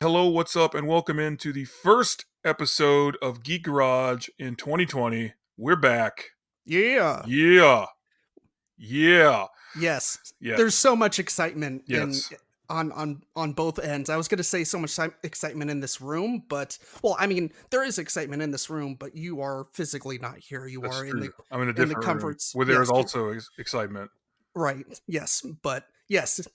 Hello, what's up, and welcome into the first episode of Geek Garage in 2020. We're back. Yeah. Yeah. Yeah. Yes. Yes. There's so much excitement in Yes. on both ends. I was going to say so much excitement in this room, but well, I mean, there is excitement in this room, but you are physically not here. You That's are in the true. I'm in a in the different room comforts. where there is Yes. also excitement. Right. Yes, but yes, it's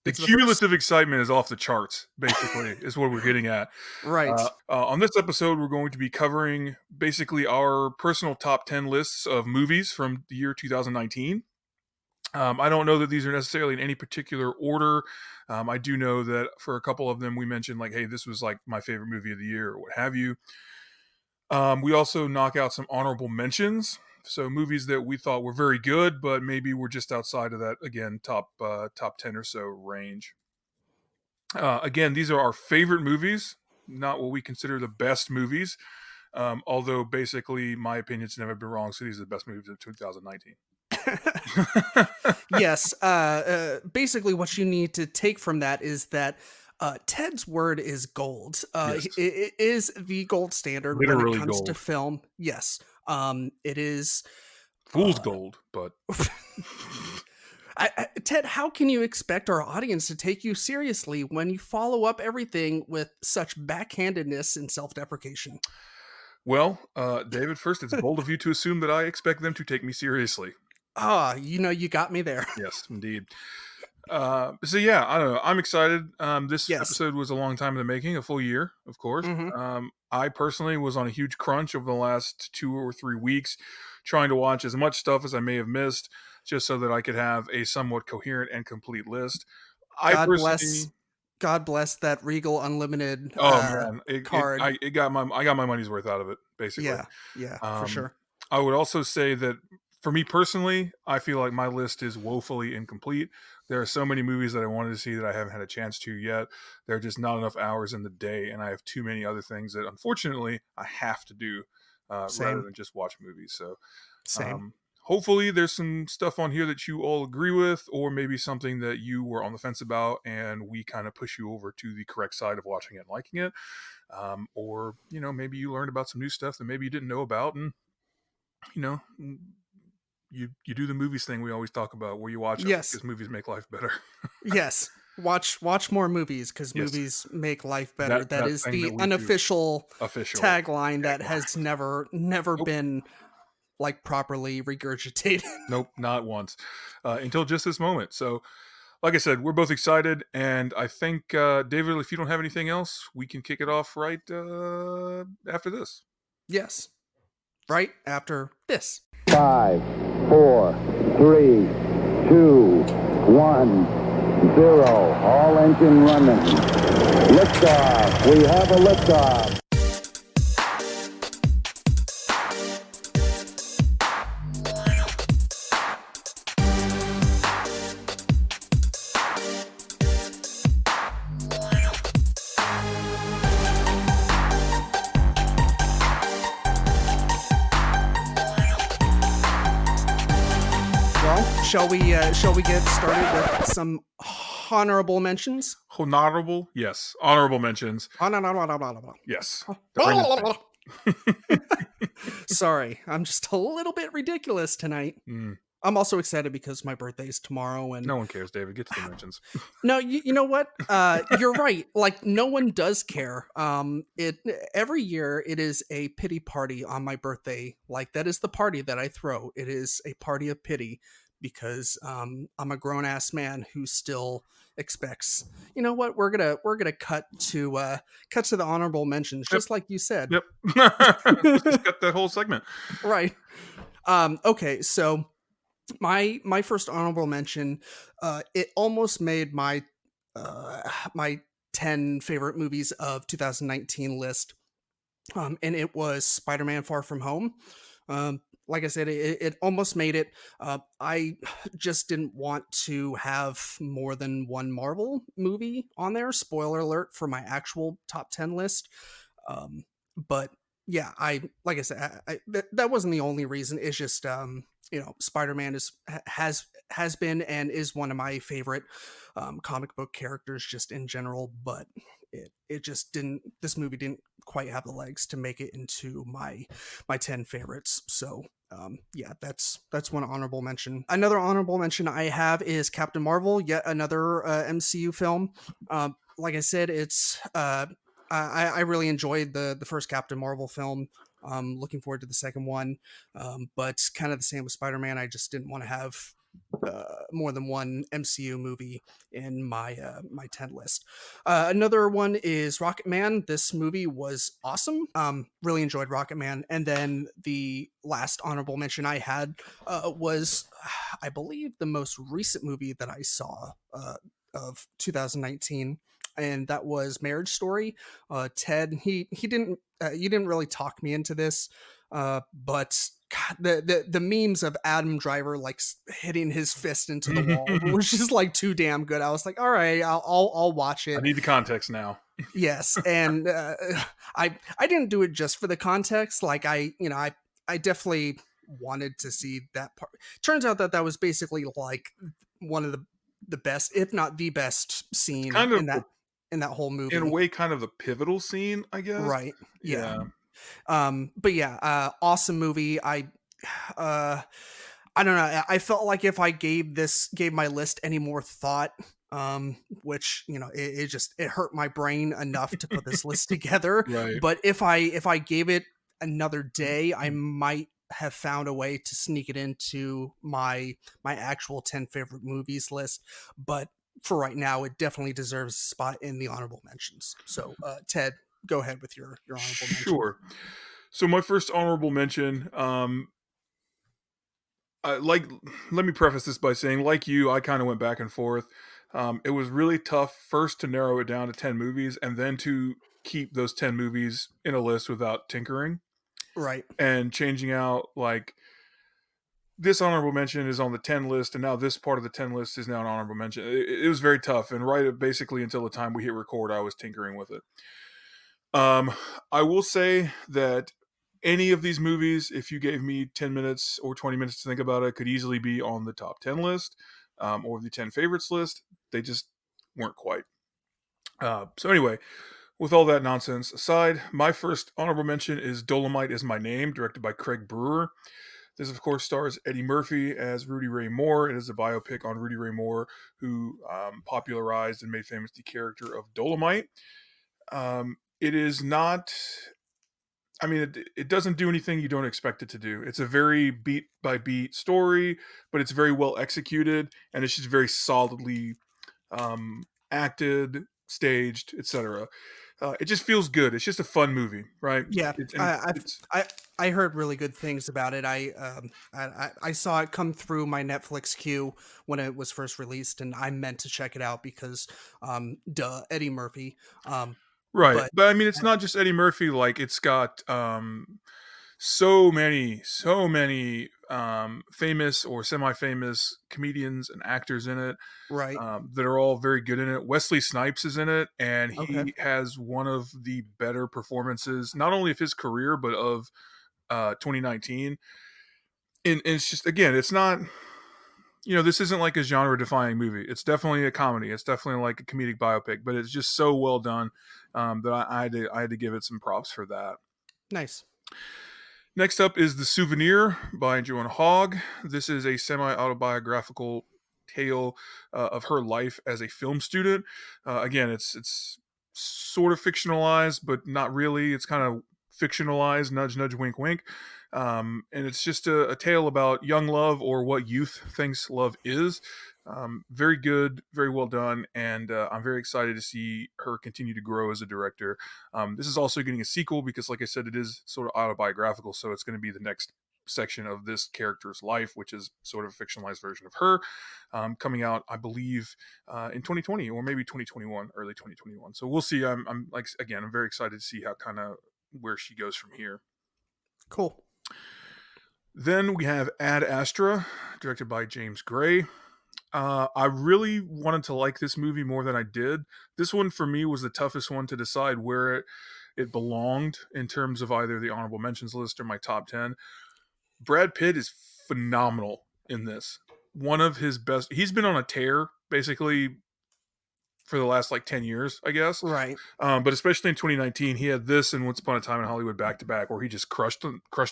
The it's the first. cumulative excitement is off the charts, basically, is what we're getting at. Right. On this episode, we're going to be covering basically our personal top 10 lists of movies from the year 2019. I don't know that these are necessarily in any particular order. I do know that for a couple of them, we mentioned like, hey, this was like my favorite movie of the year or what have you. We also knock out some honorable mentions. So movies that we thought were very good, but maybe were just outside of that, again, top 10 or so range. Again, these are our favorite movies, not what we consider the best movies. Although basically my opinion's never been wrong. So these are the best movies of 2019. Yes. Basically, what you need to take from that is that Ted's word is gold. Yes. It is the gold standard when it Literally comes to gold. film. Yes. It is. Fool's gold, but Ted, how can you expect our audience to take you seriously when you follow up everything with such backhandedness and self-deprecation? well, David, first, it's bold of you to assume that I expect them to take me seriously. You got me there. Yes, indeed. So yeah, I don't know. I'm excited. This Yes. episode was a long time in the making, a full year, of course. Hmm. I personally was on a huge crunch over the last 2 or 3 weeks, trying to watch as much stuff as I may have missed, just so that I could have a somewhat coherent and complete list. I God bless. personally, God bless that Regal Unlimited oh man, card. it got I got my money's worth out of it, basically. Yeah, yeah, for Um, sure. I would also say that for me personally, I feel like my list is woefully incomplete. There are so many movies that I wanted to see that I haven't had a chance to yet. There are just not enough hours in the day, and I have too many other things that unfortunately I have to do rather Same, than just watch movies. So same. um, hopefully there's some stuff on here that you all agree with, or maybe something that you were on the fence about, and we kind of push you over to the correct side of watching it and liking it. Or, maybe you learned about some new stuff that maybe you didn't know about, and you know, you do the movies thing we always talk about, where you watch them Yes, because movies make life better. yes. Watch more movies because Yes, movies make life better. that That that is thing that the we do, unofficial official tagline that tagline. has never Nope, been like properly regurgitated. nope, not once until just this moment. So, like I said, we're both excited, and I think David, if you don't have anything else, we can kick it off right after this. Yes, right after this. 5, 4, 3, 2, 1, 0. All engine running. Liftoff. We have a liftoff. Well, shall we get started with some honorable mentions? Honorable, yes. Honorable mentions, Honorable. yes. To bring this thing. Sorry, I'm just a little bit ridiculous tonight. Mm, I'm also excited because my birthday is tomorrow, and no one cares, David. Get to the mentions. no, you know what? You're right. Like no one does care. It every year it is a pity party on my birthday. Like that is the party that I throw. It is a party of pity because I'm a grown ass man who still expects. You know what? We're gonna cut to the honorable mentions, Yep. just like you said. Yep. Just cut that whole segment. Right. Okay. So my first honorable mention, it almost made my 10 favorite movies of 2019 list, and it was Spider-Man: Far From Home. Like I said, it almost made it. I just didn't want to have more than one Marvel movie on there. Spoiler alert for my actual top 10 list. But yeah, I like I said, that wasn't the only reason. It's just Spider-Man has been and is one of my favorite comic book characters just in general. But it just didn't. This movie didn't quite have the legs to make it into my 10 favorites. So yeah, that's one honorable mention. Another honorable mention I have is Captain Marvel, yet another MCU film. Like I said, it's I really enjoyed the first Captain Marvel film. Looking forward to the second one, but kind of the same with Spider-Man. I just didn't want to have more than one MCU movie in my 10 list. Another one is Rocket Man. This movie was awesome. Really enjoyed Rocket Man. And then the last honorable mention I had was, I believe, the most recent movie that I saw of 2019, and that was Marriage Story. Ted, he didn't you didn't really talk me into this, but God, the memes of Adam Driver like hitting his fist into the wall I was just like too damn good. I was like, all right, I'll watch it. need the context now. Yes, and I didn't do it just for the context. Like I definitely wanted to see that part. Turns out that was basically like one of the best, if not the best It's scene kind of in that whole in a movie. way kind of the pivotal scene, I guess. Right. Yeah. Yeah. But yeah, awesome movie. Uh I don't know. I felt like if I gave my list any more thought, which it hurt my brain enough to put this list together. Right. But if I gave it another day, I might have found a way to sneak it into my actual 10 favorite movies list. But for right now, it definitely deserves a spot in the honorable mentions. So, Ted, go ahead with your honorable mention. Sure. So my first honorable mention, like, let me preface this by saying, like you, I kind of went back and forth. It was really tough first to narrow it down to 10 movies and then to keep those 10 movies in a list without tinkering Right. and changing out, like, this honorable mention is on the 10 list, and now this part of the 10 list is now an honorable mention. It was very tough, and right basically until the time we hit record, I was tinkering with it. I will say that any of these movies, if you gave me 10 minutes or 20 minutes to think about it, could easily be on the top 10 list or the 10 favorites list. They just weren't quite. So anyway, with all that nonsense aside, my first honorable mention is Dolomite Is My Name, directed by Craig Brewer. This, of course, stars Eddie Murphy as Rudy Ray Moore. It is a biopic on Rudy Ray Moore, who popularized and made famous the character of Dolomite. It is not, I mean, it doesn't do anything you don't expect it to do. It's a very beat by beat story, but it's very well executed, and it's just very solidly acted, staged, etc. It just feels good. It's just a fun movie, right? Yeah, It's, and I I've, it's I heard really good things about it. I saw it come through my Netflix queue when it was first released, and I meant to check it out because duh, Eddie Murphy. right, But but I mean, it's not just Eddie Murphy. Like, it's got so many famous or semi-famous comedians and actors in it right, that are all very good in it. Wesley Snipes is in it, and okay, he has one of the better performances, not only of his career but of 2019. And it's just, again, it's not, this isn't like a genre-defying movie. It's definitely a comedy. It's definitely like a comedic biopic, but it's just so well done that I had to give it some props for that. nice, Next up is The Souvenir by Joanna Hogg. This is a semi-autobiographical tale of her life as a film student. Again, it's sort of fictionalized, but not really. It's kind of fictionalized, nudge, nudge, wink, wink. And it's just a tale about young love, or what youth thinks love is. Very good, very well done, and I'm very excited to see her continue to grow as a director. This is also getting a sequel because, like I said, it is sort of autobiographical, so it's going to be the next section of this character's life, which is sort of a fictionalized version of her, coming out, I believe, in 2020 or maybe 2021, early 2021. So we'll see. I'm like, again, I'm very excited to see how kind of where she goes from here. cool, Then we have Ad Astra, directed by James Gray. I really wanted to like this movie more than I did. This one for me was the toughest one to decide where it belonged in terms of either the honorable mentions list or my top 10. Brad Pitt is phenomenal in this. One of his best. He's been on a tear, basically, for the last like 10 years, I guess. Right. But especially in 2019, he had this and Once Upon a Time in Hollywood back to back, where he just crushed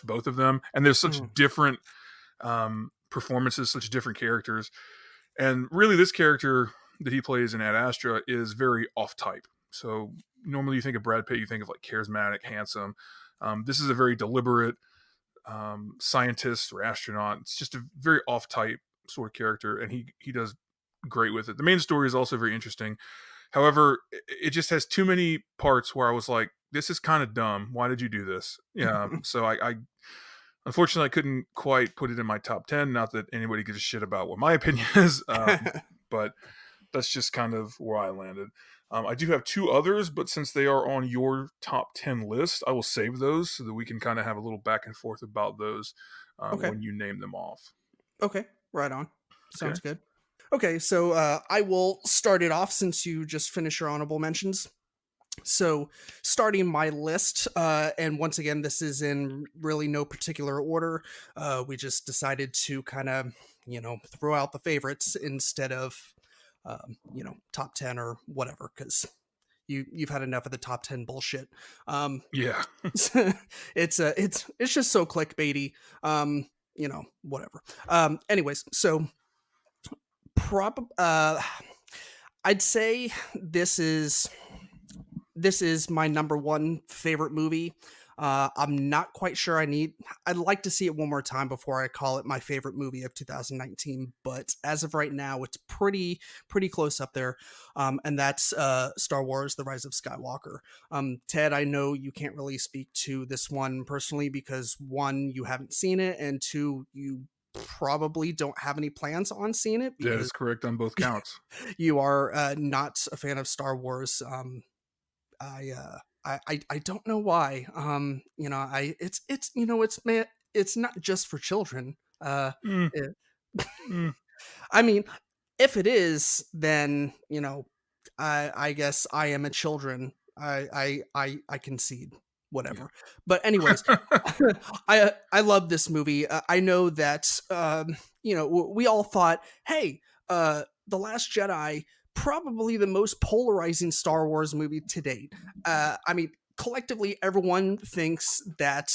both of them. And there's such Mhm. different performances, such different characters. And really, this character that he plays in Ad Astra is very off type. So normally you think of Brad Pitt, you think of like charismatic, handsome. This is a very deliberate scientist or astronaut. It's just a very off type sort of character, and he does great with it. The main story is also very interesting. However, it just has too many parts where I was like, this is kind of dumb. Why did you do this? Yeah. So I unfortunately I couldn't quite put it in my top 10. Not that anybody gives a shit about what my opinion is, but that's just kind of where I landed. I do have two others, but since they are on your top 10 list, I will save those so that we can kind of have a little back and forth about those Okay. when you name them off. Okay. Right on. Okay. Sounds good. Okay, so I will start it off since you just finished your honorable mentions. So, starting my list, and once again, this is in really no particular order. We just decided to kind of, throw out the favorites instead of, top 10 or whatever, because you've had enough of the top 10 bullshit. Yeah. It's just so clickbaity. Whatever. Anyways, so I'd say this is my number one favorite movie. I'm not quite sure I'd like to see it one more time before I call it my favorite movie of 2019, but as of right now, it's pretty close up there. And that's Star Wars: The Rise of Skywalker. Ted, I know you can't really speak to this one personally because one, you haven't seen it, and two, you probably don't have any plans on seeing it That because is correct on both counts. you are not a fan of Star Wars. I I don't know why. It's not just for children. Mm, It, mm, I mean, if it is, then I guess I am a children. I concede. yeah. Whatever. But anyways, I love this movie. I know that we all thought, hey, the Last Jedi, probably the most polarizing Star Wars movie to date. I mean, collectively, everyone thinks that.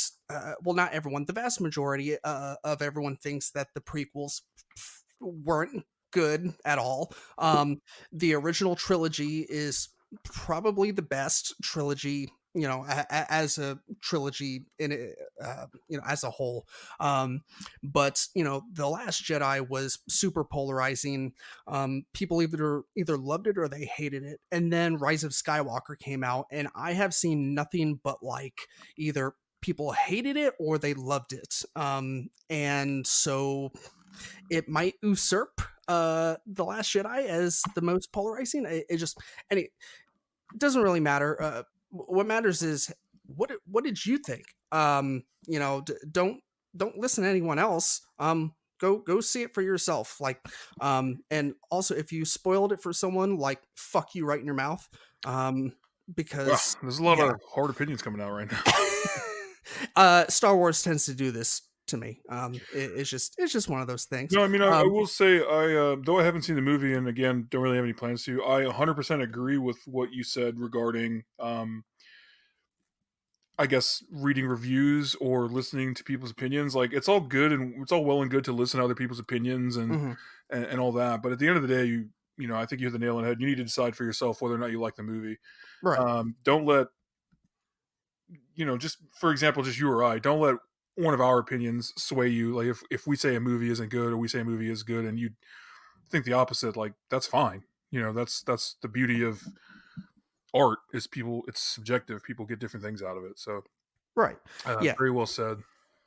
Well, not everyone. The vast majority of everyone thinks that the prequels weren't good at all. The original trilogy is probably the best trilogy, as a trilogy in as a whole. But The Last Jedi was super polarizing. People either loved it or they hated it. And then Rise of Skywalker came out, and I have seen nothing but like either people hated it or they loved it. And so it might usurp The Last Jedi as the most polarizing. It doesn't really matter. What matters is what did you think? Don't listen to anyone else. Go see it for yourself. Like, and also if you spoiled it for someone, like, fuck you right in your mouth. Wow, Because there's a lot yeah, of hard opinions coming out right now. Star Wars tends to do this to me. It's just one of those things. No, I mean, I will say, though I haven't seen the movie, and again, don't really have any plans to. I 100% agree with what you said regarding, I guess, reading reviews or listening to people's opinions. Like, it's all good and it's all well and good to listen to other people's opinions Mhm. and all that. But at the end of the day, I think you hit the nail on the head. You need to decide for yourself whether or not you like the movie. Right. Don't let, just for example, just you or I, don't let one of our opinions sway you. Like if we say a movie isn't good or we say a movie is good and you think the opposite, like that's fine. That's the beauty of art is it's subjective. People get different things out of it. So Right. Yeah. very well said.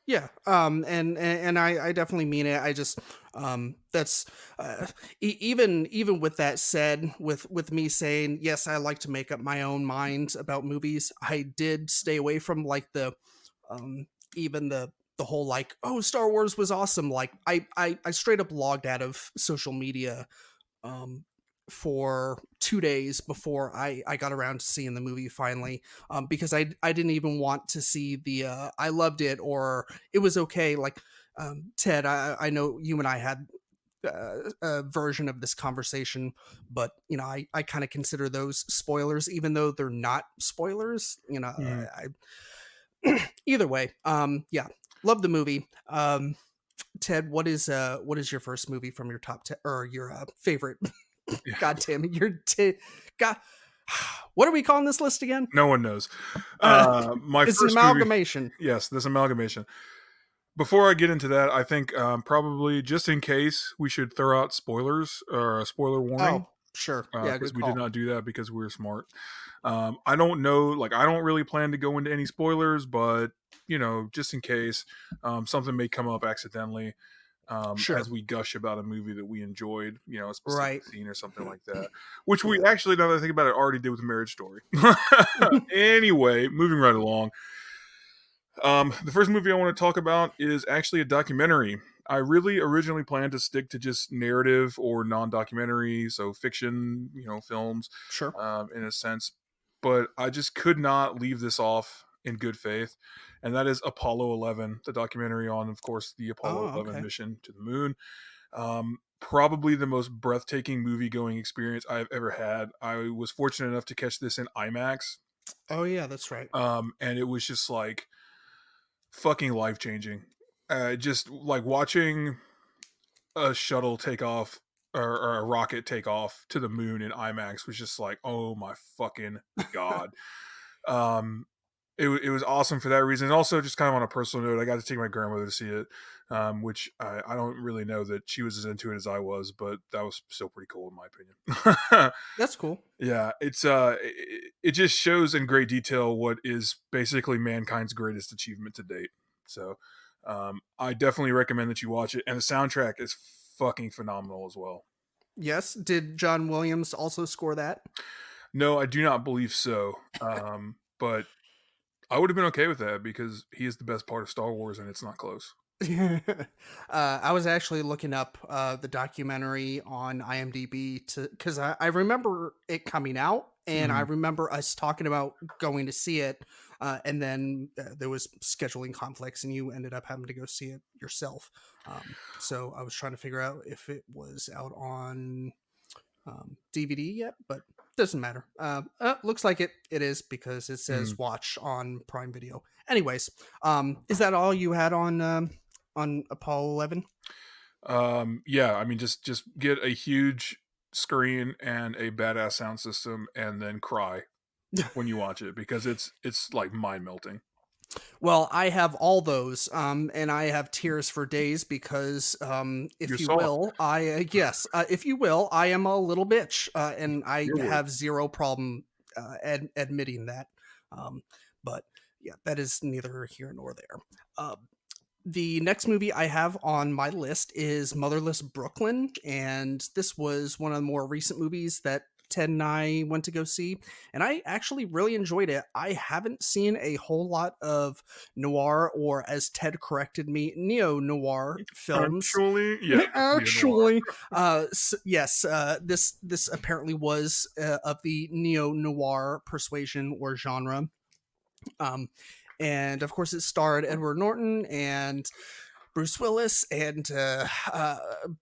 Yeah. And I definitely mean it. I just that's even with that said, with me saying yes, I like to make up my own mind about movies. I did stay away from like the even the whole like, oh, Star Wars was awesome. Like I straight up logged out of social media um for 2 days before I got around to seeing the movie finally, because I didn't even want to see the I loved it or it was okay. Like, Ted, I know you and I had version of this conversation, but I kind of consider those spoilers, even though they're not spoilers. Mhm. Either way, yeah, love the movie. Ted, what is your first movie from your top 10 or your favorite? Yeah, God damn it, God. What are we calling this list again? no one knows. Uh, My it's an first movie. amalgamation. Yes, this amalgamation. Before I get into that, I think probably just in case we should throw out spoilers or a spoiler warning Oh, sure. Yeah, because good we did call. not do that because we're smart. I don't know, like I don't really plan to go into any spoilers, but just in case, something may come up accidentally Sure. as we gush about a movie that we enjoyed, a specific Right. scene or something like that, which we Yeah. actually, now that I think about it, already did with Marriage Story. Anyway, moving right along. The first movie I want to talk about is actually a documentary. I really originally planned to stick to just narrative or non-documentary, so fiction, films, Sure. in a sense. But I just could not leave this off in good faith, and that is Apollo 11, the documentary on, of course, the Apollo Oh, 11 okay. mission to the moon. Probably the most breathtaking movie-going experience I've ever had. I was fortunate enough to catch this in IMAX, Oh, yeah, that's right. and it was just like fucking life changing. Just like watching a shuttle take off or a rocket take off to the moon in IMAX was just like, oh my fucking god. Um, it was awesome for that reason. And also, just kind of on a personal note, I got to take my grandmother to see it, which I don't really know that she was as into it as I was, but that was still pretty cool in my opinion. That's cool. Yeah, it just shows in great detail what is basically mankind's greatest achievement to date. So, I definitely recommend that you watch it, and the soundtrack is fucking phenomenal as well. Yes. Did John Williams also score that? No, I do not believe so. But I would have been okay with that because he is the best part of Star Wars, and it's not close. I was actually looking up the documentary on IMDb because I remember it coming out, and I Mhm. remember us talking about going to see it, and then there was scheduling conflicts, and you ended up having to go see it yourself. So I was trying to figure out if it was out on DVD yet, but doesn't matter. Looks like it is because it Mhm. says watch on Prime Video. Anyways, is that all you had on Apollo 11? Yeah, I mean, just get a huge screen and a badass sound system, and then cry when you watch it because it's like mind melting. Well, I have all those, and I have tears for days because, You're if you soft. will, yes, if you will, I am a little bitch, and I Your word. have zero problem admitting that. Um, but yeah, that is neither here nor there. The next movie I have on my list is Motherless Brooklyn, and this was one of the more recent movies that Ted and I went to go see, and I actually really enjoyed it. I haven't seen a whole lot of noir, or as Ted corrected me, neo noir films. Actually, yeah, neo noir. Actually, yes, this apparently was of the neo noir persuasion or genre. Um, and of course, it starred Edward Norton and Bruce Willis and a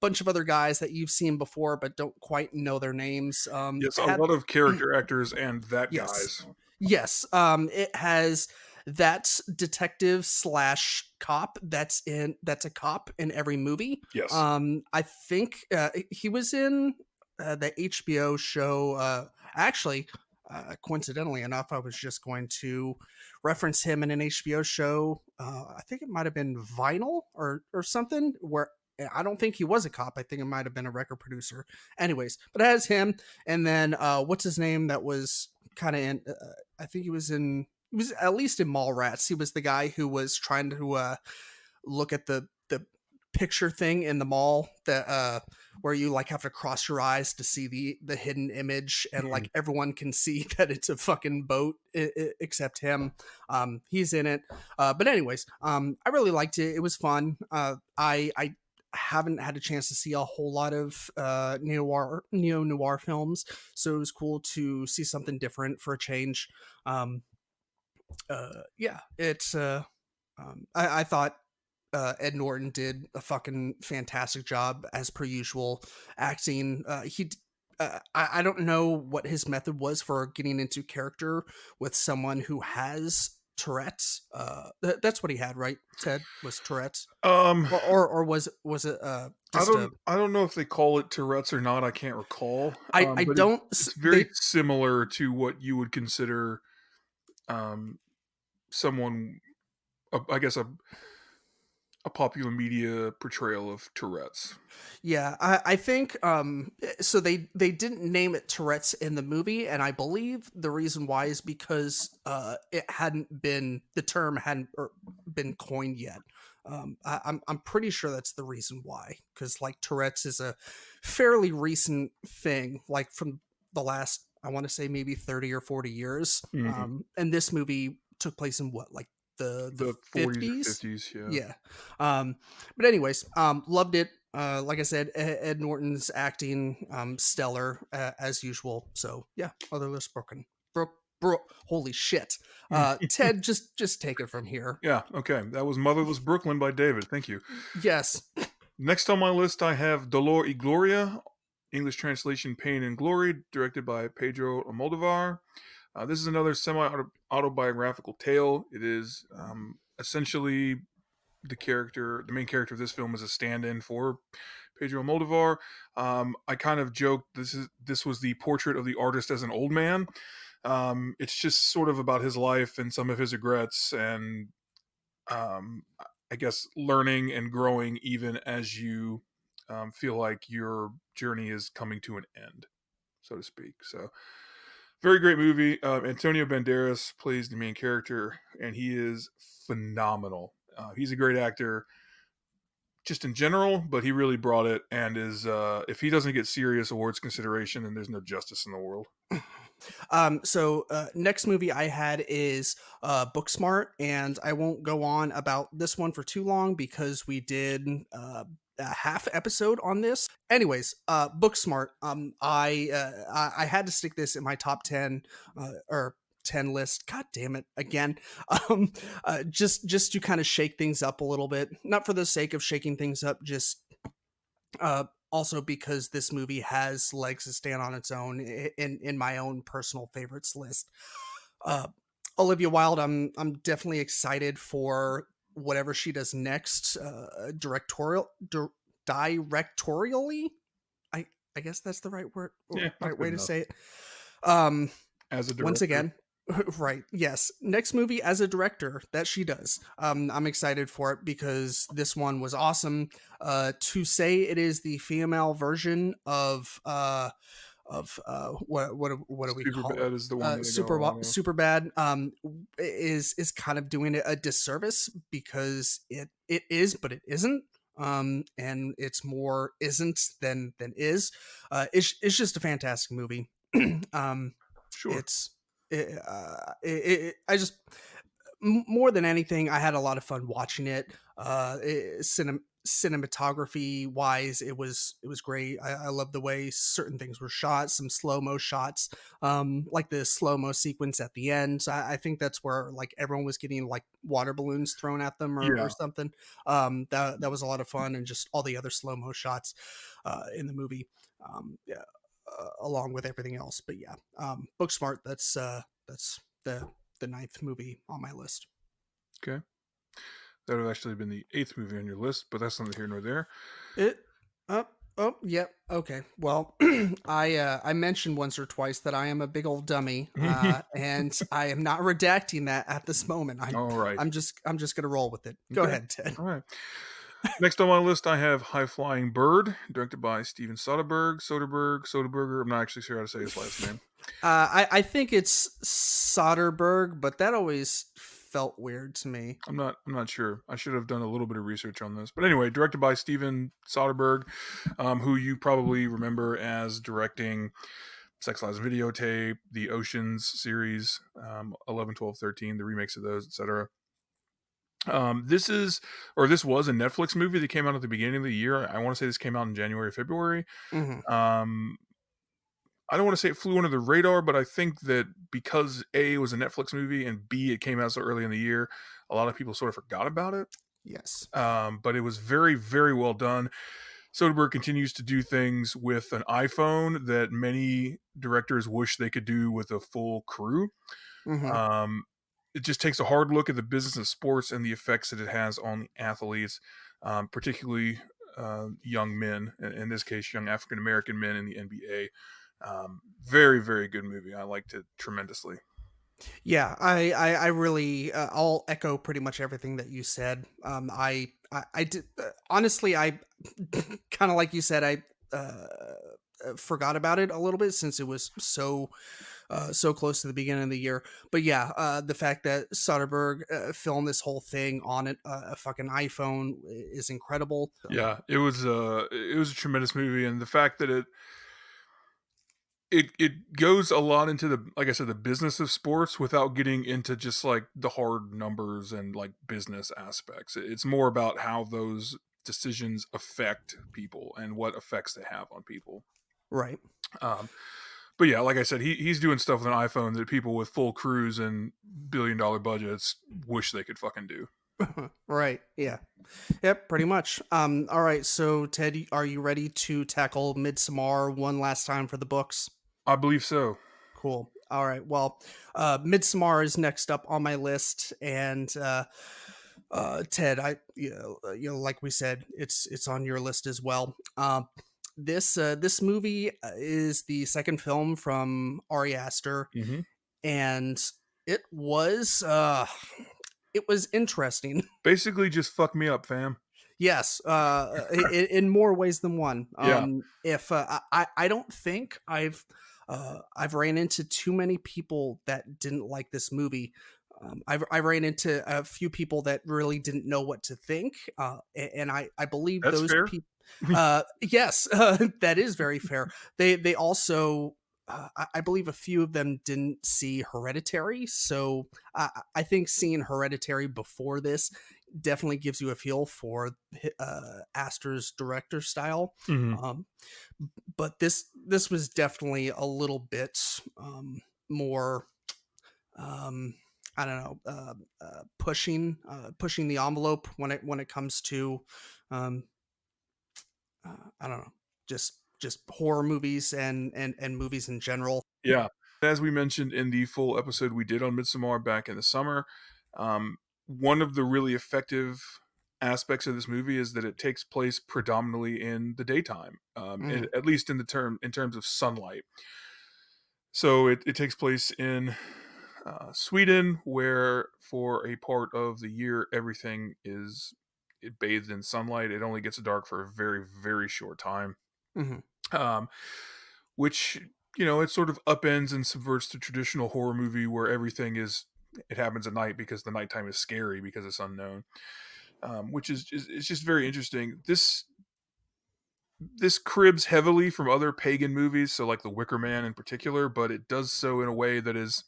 bunch of other guys that you've seen before but don't quite know their names. Yes, a Had lot of character actors and that yes, guys. yes. It has that detective slash cop that's a cop in every movie. Yes. I think he was in the HBO show. Actually, coincidentally enough, I was just going to reference him in an HBO show. I think it might have been Vinyl or something where. I don't think he was a cop. I think it might have been a record producer. Anyways, but it has him, and then what's his name? That was kind of in. I think he was in. He was at least in Mallrats. He was the guy who was trying to look at the picture thing in the mall that where you like have to cross your eyes to see the hidden image, and Mhm. like everyone can see that it's a fucking boat except him. He's in it, but anyways, I really liked it. It was fun. I haven't had a chance to see a whole lot of neo noir films, so it was cool to see something different for a change. Yeah, it's I thought Ed Norton did a fucking fantastic job as per usual acting. I don't know what his method was for getting into character with someone who has Tourette's. That's what he had, right? Ted was Tourette's, Um, or was it just a? I don't know if they call it Tourette's or not. I can't recall. I But don't it's very they similar to what you would consider um someone, I guess, a popular media portrayal of Tourette's. Yeah, I think so they didn't name it Tourette's in the movie, and I believe the reason why is because the term hadn't been coined yet. I'm pretty sure that's the reason why, because like Tourette's is a fairly recent thing, like from the last, I want to say maybe 30 or 40 years. Mhm. And this movie took place in what, like the The 40s or 50s? 50s, yeah. Yeah. But anyways, loved it. Like I said, Ed Norton's acting, stellar as usual. So yeah, other list broken. Holy shit. Ted, just take it from here. Yeah, okay. That was Motherless Brooklyn by David. Thank you. Yes. Next on my list, I have Dolor y Gloria, English translation Pain and Glory, directed by Pedro Almodovar. This is another semi-autobiographical tale. It is essentially the main character of this film is a stand-in for Pedro Almodovar. I kind of joked this was the portrait of the artist as an old man. It's just sort of about his life and some of his regrets, and um, I guess learning and growing even as you feel like your journey is coming to an end, so to speak. So, very great movie. Antonio Banderas plays the main character, and he is phenomenal. He's a great actor just in general, but he really brought it, and is if he doesn't get serious awards consideration, then there's no justice in the world. So next movie I had is Booksmart, and I won't go on about this one for too long because we did a half episode on this. Anyways, Booksmart. I had to stick this in my top 10 or 10 list. God damn it again. Just to kind of shake things up a little bit, not for the sake of shaking things up, just also because this movie has legs to stand on its own in my own personal favorites list. Uh, Olivia Wilde, I'm definitely excited for whatever she does next. Directorially, I guess that's the right word, Yeah, that's right good way to enough. say it. Um, As a Once director, again, right, yes, next movie as a director that she does. I'm excited for it because this one was awesome. To say it is the female version of what do we Super call it? Bad is the one that I go along with. Super bad is kind of doing it a disservice because it is, but it isn't. And it's more isn't than is. It's just a fantastic movie. um Sure. it's I just more than anything, I had a lot of fun watching it. Cinematography wise, it was great. I love the way certain things were shot, some slow mo shots, like the slow mo sequence at the end. So I think that's where like everyone was getting like water balloons thrown at them or Yeah. something. That was a lot of fun, and just all the other slow mo shots in the movie. Yeah, along with everything else. But yeah, Booksmart. That's the ninth movie on my list. Okay. That would have actually been the 8th movie on your list, but that's neither here nor there. It. Oh, yep. Okay. Well, I mentioned once or twice that I am a big old dummy, and I am not redacting that at this moment. All right. I'm just gonna roll with it. Go Okay. ahead, Ted. All right. Next on my list, I have High Flying Bird, directed by Steven Soderbergh. I'm not actually sure how to say his last name. I think it's Soderbergh, but that always felt weird to me. I'm not sure. I should have done a little bit of research on this. But anyway, directed by Steven Soderbergh, who you probably remember as directing Sex Lies Videotape, the Oceans series, 11, 12, 13, the remakes of those, etc. This was a Netflix movie that came out at the beginning of the year. I want to say this came out in January, February. Mhm. I don't want to say it flew under the radar, but I think that because A, it was a Netflix movie, and B, it came out so early in the year, a lot of people sort of forgot about it. Yes. But it was very, very well done. Soderbergh continues to do things with an iPhone that many directors wish they could do with a full crew. Hmm. Um, it just takes a hard look at the business of sports and the effects that it has on the athletes, particularly young men, in this case, young African American men in the NBA. Very, very good movie. I liked it tremendously. Yeah, I really, I'll echo pretty much everything that you said. I did, honestly, I kind of like you said, forgot about it a little bit since it was so close to the beginning of the year. But yeah, the fact that Soderbergh filmed this whole thing on a fucking iPhone is incredible. Yeah, it was a tremendous movie, and the fact that it goes a lot into the, like I said, the business of sports without getting into just like the hard numbers and like business aspects. It's more about how those decisions affect people and what effects they have on people. Right. Um, but yeah, like I said, he's doing stuff with an iPhone that people with full crews and $1 billion budgets wish they could fucking do. Right. Yeah. Yep, pretty much. All right, so Ted, are you ready to tackle Midsommar one last time for the books? I believe so. Cool. All right. Well, Midsommar is next up on my list, and Ted, like we said, it's on your list as well. This movie is the second film from Ari Aster, Hmm. and it was uh, it was interesting. Basically, just fuck me up, fam. Yes, in more ways than one. Yeah, If I don't think I've ran into too many people that didn't like this movie. I ran into a few people that really didn't know what to think, and I believe that's those fair. people. Yes, that is very fair. They also. I believe a few of them didn't see Hereditary, so I think seeing Hereditary before this definitely gives you a feel for Astor's director style. Hmm. Um, but this was definitely a little bit more. Um, I don't know, pushing the envelope when it comes to, um, I don't know, just horror movies and movies in general. Yeah. As we mentioned in the full episode we did on Midsommar back in the summer, one of the really effective aspects of this movie is that it takes place predominantly in the daytime, Mm, at least in terms of sunlight. So it takes place in Sweden, where for a part of the year everything is bathed in sunlight. It only gets dark for a very, very short time. mhm. Um, which, it sort of upends and subverts the traditional horror movie where it happens at night because the nighttime is scary because it's unknown. Which is it's just very interesting. This cribs heavily from other pagan movies, so like The Wicker Man in particular, but it does so in a way that is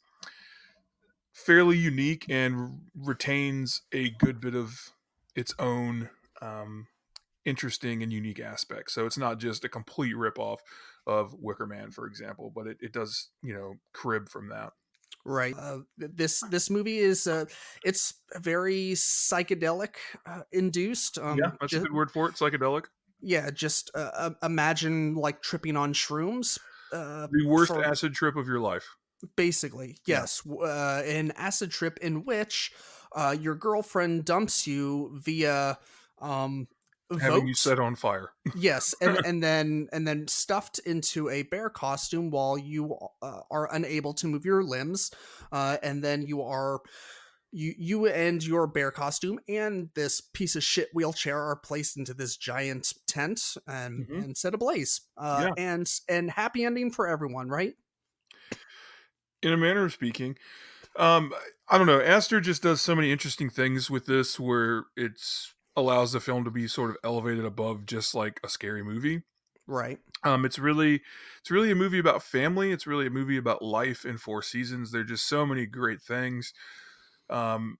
fairly unique and retains a good bit of its own um, interesting and unique aspects. So it's not just a complete ripoff of Wicker Man, for example, but it does, crib from that. Right. This movie is it's very psychedelic induced. Yeah, that's a good word for it. Psychedelic. Yeah, just imagine like tripping on shrooms. The worst For acid trip of your life. basically, Yeah. yes, an acid trip in which your girlfriend dumps you via Having you vote. set on fire. Yes, and then stuffed into a bear costume while you are unable to move your limbs, and then you and your bear costume and this piece of shit wheelchair are placed into this giant tent and Hmm. and set ablaze. Yeah. And happy ending for everyone, right? In a manner of speaking. Um, I don't know. Aster just does so many interesting things with this where it's allows the film to be sort of elevated above just like a scary movie. Right. It's really a movie about family. It's really a movie about life in four seasons. There are just so many great things. Um,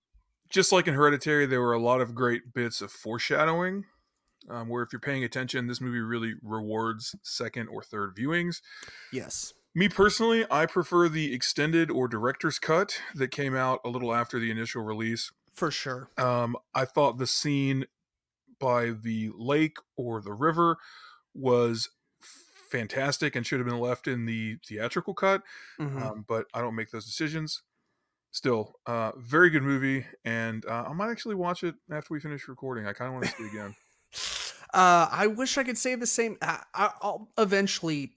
just like in Hereditary, there were a lot of great bits of foreshadowing. Where if you're paying attention, this movie really rewards second or third viewings. Yes. Me personally, I prefer the extended or director's cut that came out a little after the initial release. For sure. I thought the scene by the lake or the river was fantastic and should have been left in the theatrical cut, Hmm. but I don't make those decisions. Still, very good movie, and I might actually watch it after we finish recording. I kind of want to see it again. I wish I could say the same. I'll eventually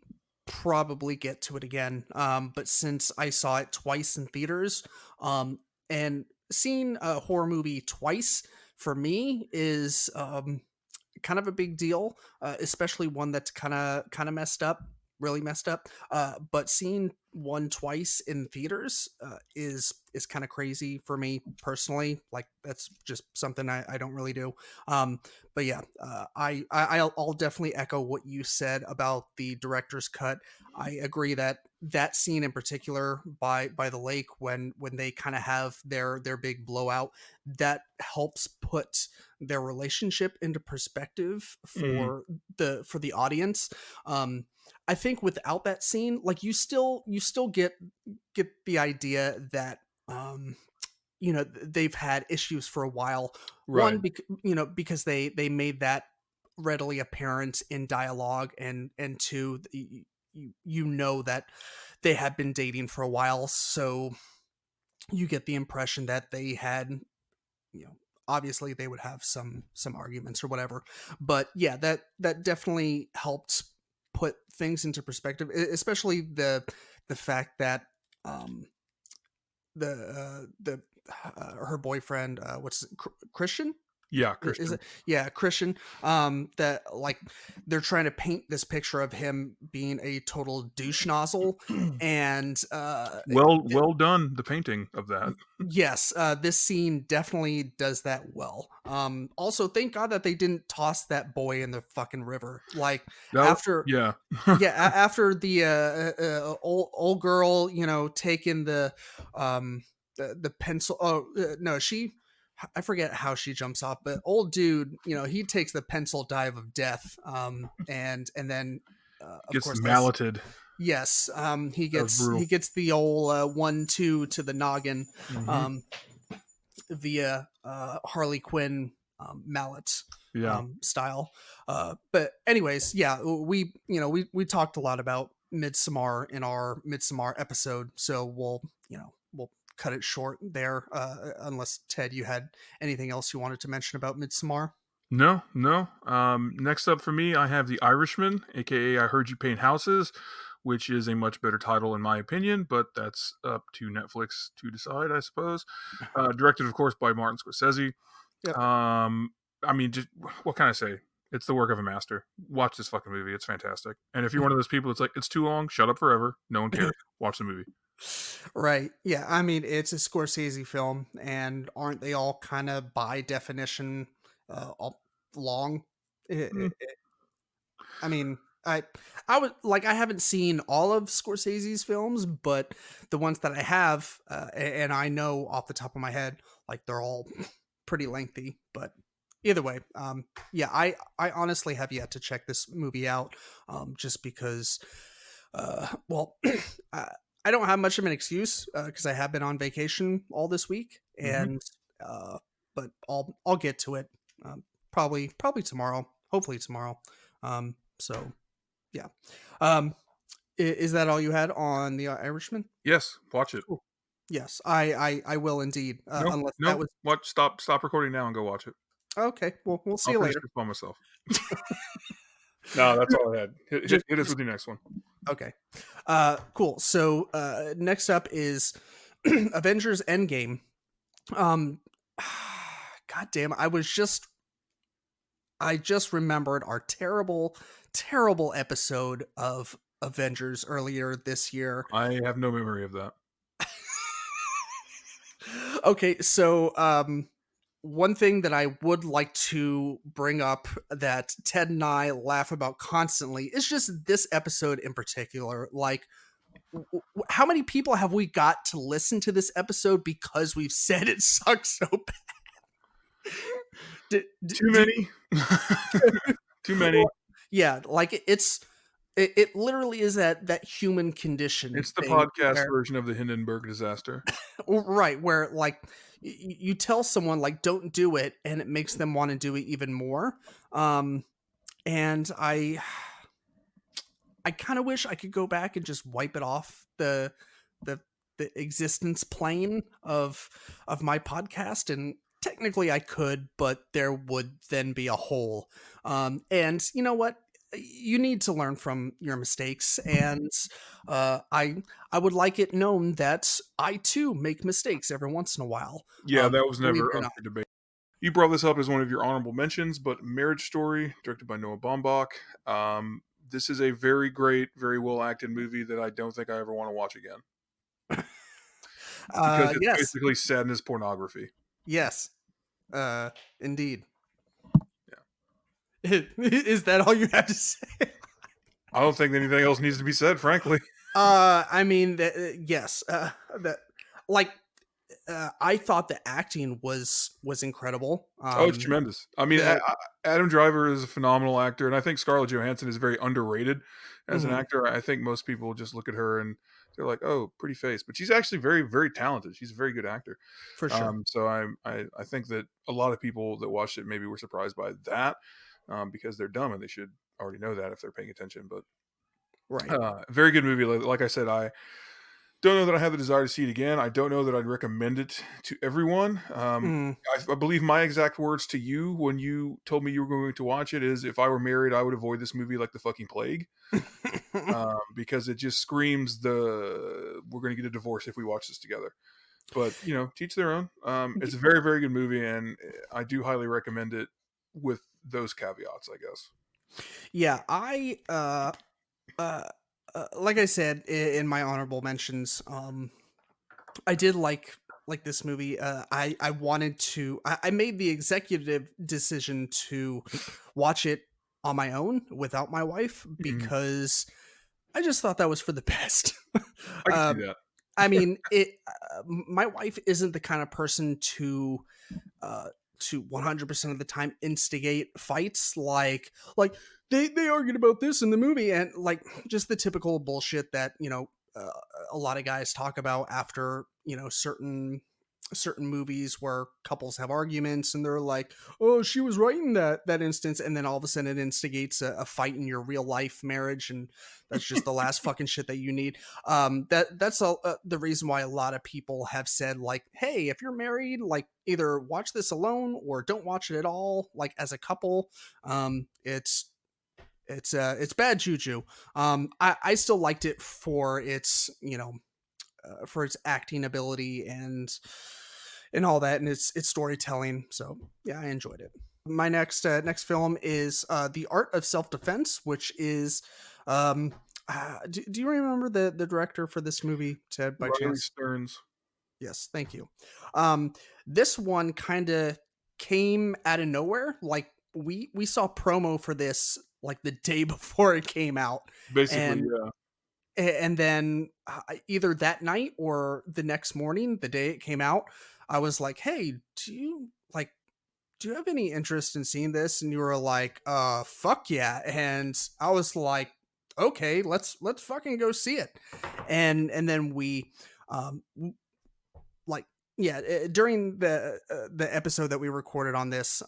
probably get to it again. But since I saw it twice in theaters, and seeing a horror movie twice for me is kind of a big deal, especially one that's kind of messed up, really messed up. But seeing one twice in theaters is kind of crazy for me personally. Like that's just something I don't really do. But yeah, I'll definitely echo what you said about the director's cut. I agree that that scene in particular by the lake when they kind of have their big blowout, that helps put their relationship into perspective Mm, for the audience. I think without that scene, like you still get the idea that they've had issues for a while. right. One, because they made that readily apparent in dialogue, and two, you know that they had been dating for a while, so you get the impression that they had, you know, obviously they would have some arguments or whatever. But yeah, that definitely helped put things into perspective, especially the fact that um the her boyfriend, Christian, Yeah, is Christian. it? Yeah, Christian. That like they're trying to paint this picture of him being a total douche nozzle, and Well done. The painting of that. yes, this scene definitely does that well. Also, thank God that they didn't toss that boy in the fucking river. Like after, Yeah. yeah, after the old girl, taking the pencil. Oh no, I forget how she jumps off, but old dude, he takes the pencil dive of death. And then of Gets course that's malleted. yes. He That was gets brutal. he gets the old 1-2 to the noggin Hmm. um, via Harley Quinn mallet Yeah. style. But anyways, yeah, we talked a lot about Midsommar in our Midsommar episode, so we'll cut it short there. Unless Ted, you had anything else you wanted to mention about Midsommar? No, no. Next up for me, I have The Irishman, aka I Heard You Paint Houses, which is a much better title in my opinion, but that's up to Netflix to decide, I suppose. Directed, of course, by Martin Scorsese. Yep. Um, I mean, just what can I say? It's the work of a master. Watch this fucking movie; it's fantastic. And if you're one of those people that's like, it's too long, shut up forever. No one cares. Watch the movie. Right. Yeah. I mean, it's a Scorsese film, and aren't they all kind of by definition all long? Mm, I mean, I would like I haven't seen all of Scorsese's films, but the ones that I have, and I know off the top of my head, like they're all pretty lengthy. But either way, yeah, I honestly have yet to check this movie out, just because, well, I, I don't have much of an excuse because I have been on vacation all this week, mm-hmm. and uh, but I'll get to it, probably tomorrow, hopefully tomorrow. So yeah. Um, is that all you had on the Irishman? Yes, watch it. Cool. Yes, I will indeed. No, Unless that no. was Watch. Stop recording now and go watch it. okay. Well, we'll see I'll you finish later. this by myself. No, that's all I had. Just, Hit us just with your next one. okay. Cool. So next up is Avengers Endgame. Um, God damn! I just remembered our terrible episode of Avengers earlier this year. I have no memory of that. Okay, so one thing that I would like to bring up that Ted and I laugh about constantly is just this episode in particular. Like, how many people have we got to listen to this episode because we've said it sucks so bad? Too many. Too many. Yeah, like it's it literally is that human condition It's the thing podcast where, version of the Hindenburg disaster. right, where like you tell someone like don't do it, and it makes them want to do it even more. Um, and I kind of wish I could go back and just wipe it off the the existence plane of my podcast, and technically I could, but there would then be a hole. And you know what? You need to learn from your mistakes, and I would like it known that I too make mistakes every once in a while. Yeah, that was Believe never it or up not. for debate. You brought this up as one of your honorable mentions, but Marriage Story, directed by Noah Baumbach. This is a very great, very well acted movie that I don't think I ever want to watch again because it's Yes, basically sadness pornography. yes, indeed. Yeah. Is that all you have to say? I don't think anything else needs to be said, frankly. I mean, yes, that like I thought the acting was incredible. Oh, it's tremendous. I mean, The Adam Driver is a phenomenal actor, and I think Scarlett Johansson is very underrated as an mhm, actor. I think most people just look at her and they're like, "Oh, pretty face," but she's actually very, very talented. She's a very good actor. for sure, So I think that a lot of people that watched it maybe were surprised by that because they're dumb and they should already know that if they're paying attention. But right. very good movie. Like I said, I don't know that I have the desire to see it again. I don't know that I'd recommend it to everyone. Mm. I believe my exact words to you when you told me you were going to watch it is, if I were married, I would avoid this movie like the fucking plague, because it just screams we're going to get a divorce if we watch this together. But teach their own. It's a very, very good movie, and I do highly recommend it with those caveats, I guess. Yeah, uh, like I said in my honorable mentions, I did like this movie. I wanted to. I made the executive decision to watch it on my own without my wife Mhm. because I just thought that was for the best. I can see um, that. I mean, my wife isn't the kind of person uh, to 100% of the time instigate fights like they argued about this in the movie, and like just the typical bullshit that uh, a lot of guys talk about after certain movies where couples have arguments and they're like, oh, she was right in that instance, and then all of a sudden it instigates a fight in your real life marriage, and that's just the last fucking shit that you need. The reason why a lot of people have said like, hey, if you're married, like either watch this alone or don't watch it at all, like as a couple. It's bad juju. I still liked it for its for its acting ability and all that, and its storytelling. So yeah, I enjoyed it. My next film is The Art of Self Defense, which is do you remember the director for this movie, Ted, by Riley chance? Stearns. Yes, thank you. This one kind of came out of nowhere. Like we saw promo for this like the day before it came out, Basically, and yeah. and then either that night or the next morning, the day it came out, I was like, "Hey, do you have any interest in seeing this?" And you were like, fuck yeah." And I was like, "Okay, let's fucking go see it." And then we um like yeah, during the episode that we recorded on this,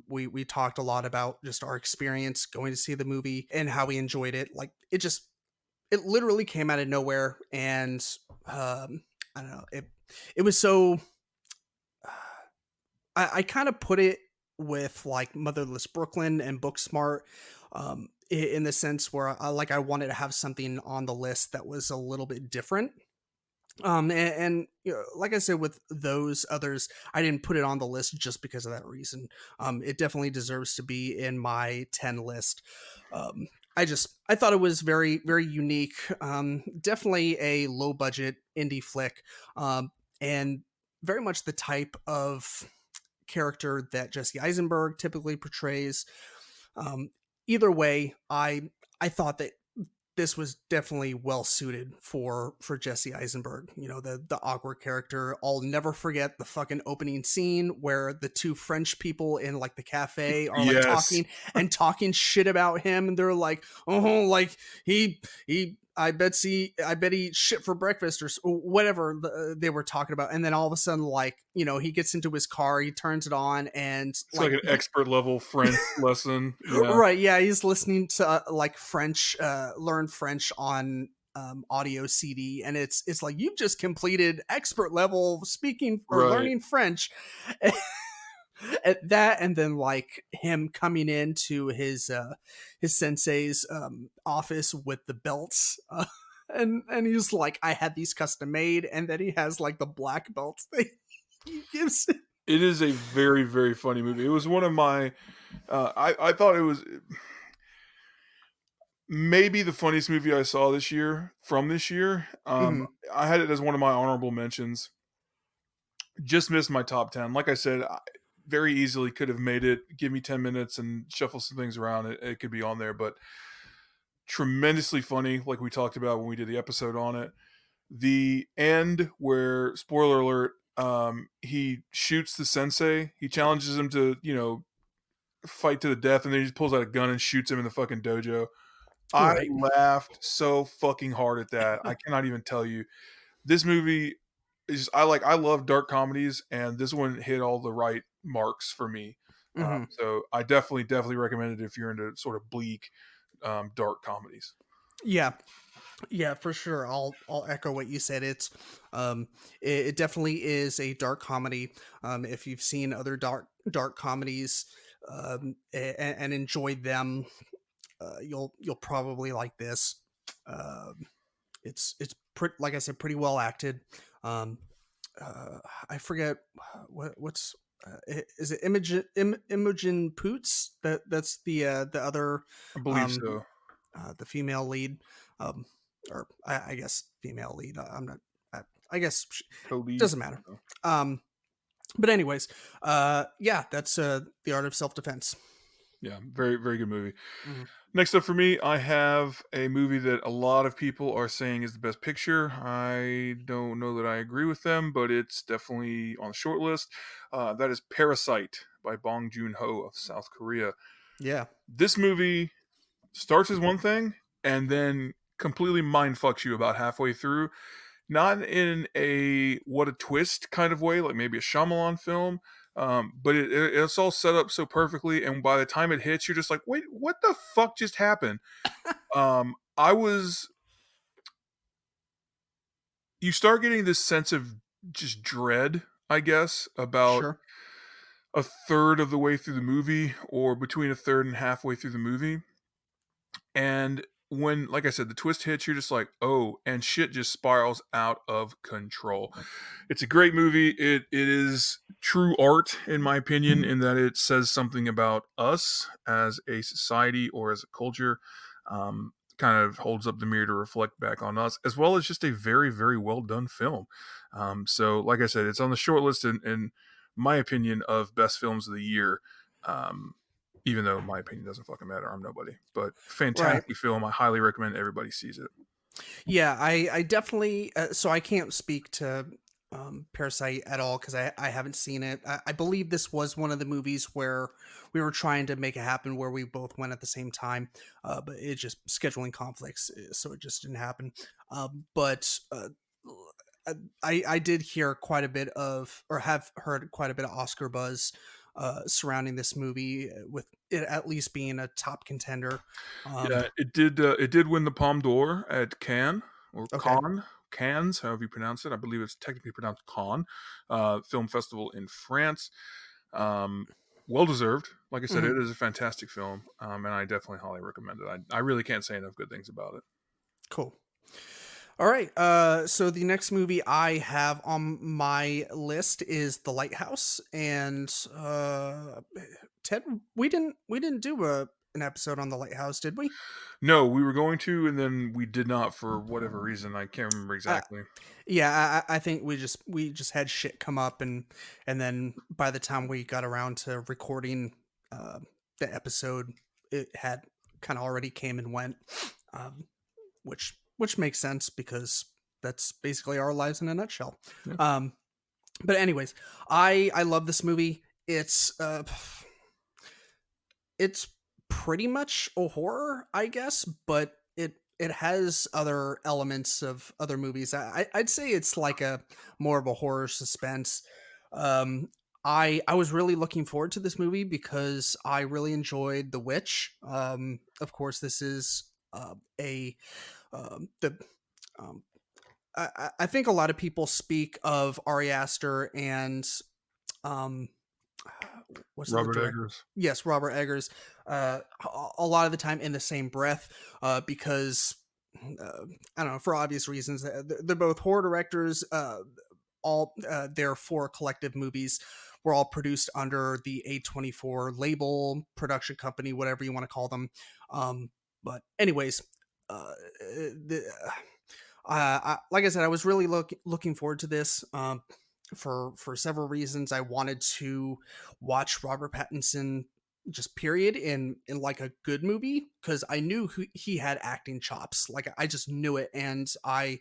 we talked a lot about just our experience going to see the movie and how we enjoyed it. Like it literally came out of nowhere, and I don't know, it was so I kind of put it with like Motherless Brooklyn and Booksmart, in the sense where I wanted to have something on the list that was a little bit different. And like I said, with those others, I didn't put it on the list just because of that reason. It definitely deserves to be in my 10 list. Um, I thought it was very, very unique. Definitely a low budget indie flick. And very much the type of character that Jesse Eisenberg typically portrays. Um, Either way, I thought that this was definitely well suited for Jesse Eisenberg. You know, the awkward character. I'll never forget the fucking opening scene where the two French people in like the cafe are like Yes. talking shit about him, and they're like, oh, like he. I bet he eats shit for breakfast or whatever they were talking about. And then all of a sudden, like, you know, he gets into his car, he turns it on, and It's like an expert level French lesson. Yeah. right, yeah, he's listening to like French, learn French on audio CD, and it's like you've just completed expert level speaking or Right. learning French. At that, and then like him coming into his sensei's office with the belts, and he's like, I had these custom made, and then he has like the black belts that he gives him. It is a very, very funny movie. It was one of my, I thought it was maybe the funniest movie I saw this year from this year. Mhm. I had it as one of my honorable mentions. Just missed my top 10. Like I said, I very easily could have made it. Give me 10 minutes and shuffle some things around. It could be on there, but tremendously funny, like we talked about when we did the episode on it. The end where, spoiler alert, he shoots the sensei. He challenges him to, fight to the death, and then he just pulls out a gun and shoots him in the fucking dojo. I Right. laughed so fucking hard at that. I cannot even tell you. This movie is I love dark comedies, and this one hit all the right marks for me. Hmm. So I definitely recommend it if you're into sort of bleak, dark comedies. Yeah. Yeah, for sure. I'll echo what you said. It definitely is a dark comedy. If you've seen other dark comedies and enjoyed them, you'll probably like this. Um, it's pretty, like I said, pretty well acted. Um, I forget what's is it Imogen Poots, that's the other I believe um so. the female lead, um or I guess female lead. I'm not. I guess Co-lead. doesn't matter. Um, but anyways, yeah, that's the art of self defense. Yeah, very, very good movie. Next up for me, I have a movie that a lot of people are saying is the best picture. I don't know that I agree with them, but it's definitely on the short list. That is Parasite by Bong Joon-ho of South Korea. Yeah, This movie starts as one thing and then completely mind fucks you about halfway through. Not in a what a twist kind of way, like maybe a Shyamalan film, but it's all set up so perfectly. And by the time it hits, you're just like, wait, what the fuck just happened? I was, you start getting this sense of just dread, I guess, about sure. a third of the way through the movie or between a third and halfway through the movie. And when, like I said, the twist hits, you're just like, oh, and shit just spirals out of control. It's a great movie. It is true art, in my opinion, in that it says something about us as a society or as a culture. Kind of holds up the mirror to reflect back on us, as well as just a very, very well done film. So, like I said, it's on the short list, in my opinion, of best films of the year. Even though my opinion doesn't fucking matter, I'm nobody. But Right. fantastic film. I highly recommend everybody sees it. Yeah, I definitely. So I can't speak to Parasite at all because I haven't seen it. I believe this was one of the movies where we were trying to make it happen where we both went at the same time, but it just scheduling conflicts, so it just didn't happen. But I did hear quite a bit of, or have heard quite a bit of Oscar buzz surrounding this movie, with it at least being a top contender. Yeah, it did. It did win the Palme d'Or at Cannes or Okay. Cannes, Cannes, however you pronounce it. I believe it's technically pronounced Cannes, film festival in France. Um, well deserved. Like I said, Mhm. it is a fantastic film, and I definitely highly recommend it. I really can't say enough good things about it. Cool. All right. So the next movie I have on my list is The Lighthouse, and Ted, we didn't do an episode on The Lighthouse, did we? No, we were going to, and then we did not for whatever reason. I can't remember Uh, exactly. yeah, I think we just had shit come up, and then by the time we got around to recording uh, the episode, it had kind of already came and went. Um, which makes sense because that's basically our lives in a nutshell. Yeah. But anyways, I love this movie. It's pretty much a horror, I guess, but it has other elements of other movies. I'd say it's like a more of a horror suspense. Um, I was really looking forward to this movie because I really enjoyed The Witch. Of course, this is a the um, I think a lot of people speak of Ari Aster and um, what's the Robert direct? Eggers. Yes, Robert Eggers. A lot of the time in the same breath, because I don't know, for obvious reasons. They're both horror directors. All their four collective movies were all produced under the A24 label, production company, whatever you want to call them. But anyways, the like I said, I was really looking forward to this. For several reasons. I wanted to watch Robert Pattinson just period in like a good movie because I knew he had acting chops. Like I just knew it, and I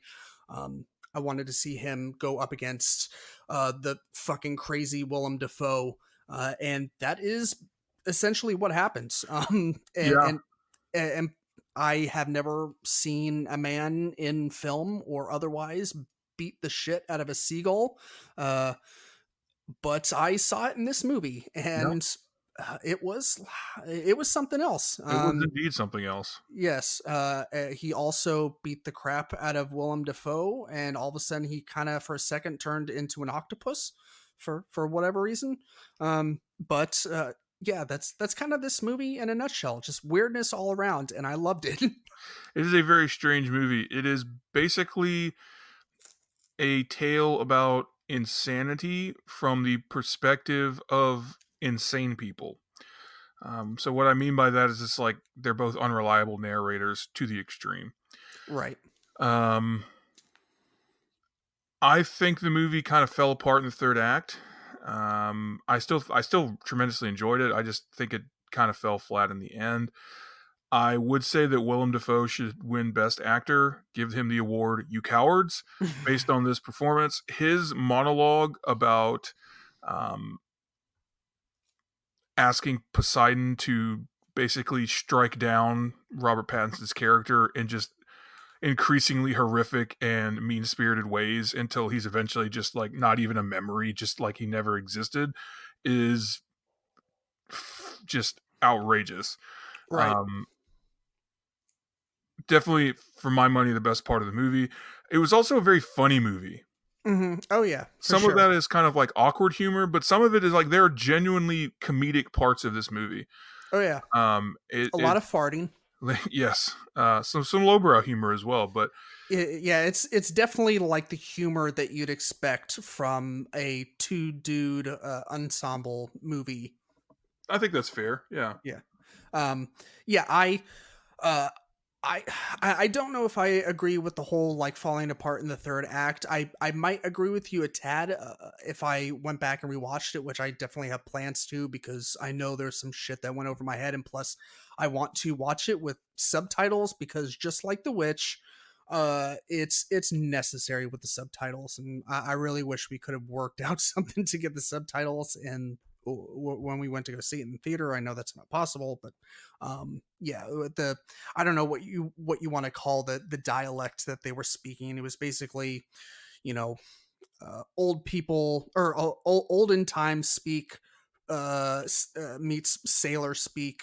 wanted to see him go up against the fucking crazy Willem Dafoe, and that is essentially what happens. Yeah. And I have never seen a man in film or otherwise beat the shit out of a seagull. Uh, but I saw it in this movie, Yeah. and it was something else. It was indeed something else. Yes, he also beat the crap out of Willem Dafoe, and all of a sudden he kind of for a second turned into an octopus for whatever reason. But yeah, that's kind of this movie in a nutshell. Just weirdness all around, and I loved it. It is a very strange movie. It is basically a tale about insanity from the perspective of insane people. So what I mean by that is it's like they're both unreliable narrators to the extreme. Right. Um, I think the movie kind of fell apart in the third act. I still tremendously enjoyed it. I just think it kind of fell flat in the end. I would say that Willem Dafoe should win Best Actor. Give him the award, you cowards, based on this performance. His monologue about asking Poseidon to basically strike down Robert Pattinson's character in just increasingly horrific and mean-spirited ways until he's eventually just like not even a memory, just like he never existed, is just outrageous. Right. Um, Definitely, for my money, the best part of the movie. It was also a very funny movie. Oh yeah, for Some of sure. that is kind of like awkward humor, but some of it is like there are genuinely comedic parts of this movie. Oh yeah, a lot of farting. Yes, some lowbrow humor as well, but Yeah, it's definitely like the humor that you'd expect from a two dude ensemble movie. I think that's fair. Yeah, Yeah. Um, yeah, uh, I I don't know if I agree with the whole like falling apart in the third act. I might agree with you a tad if I went back and rewatched it, which I definitely have plans to because I know there's some shit that went over my head, and plus I want to watch it with subtitles because just like The Witch, it's necessary with the subtitles, and I really wish we could have worked out something to get the subtitles and when we went to go see it in the theater. I know that's not possible, but yeah, the I don't know what you want to call the dialect that they were speaking. It was basically, you know, old people or olden times speak meets sailor speak,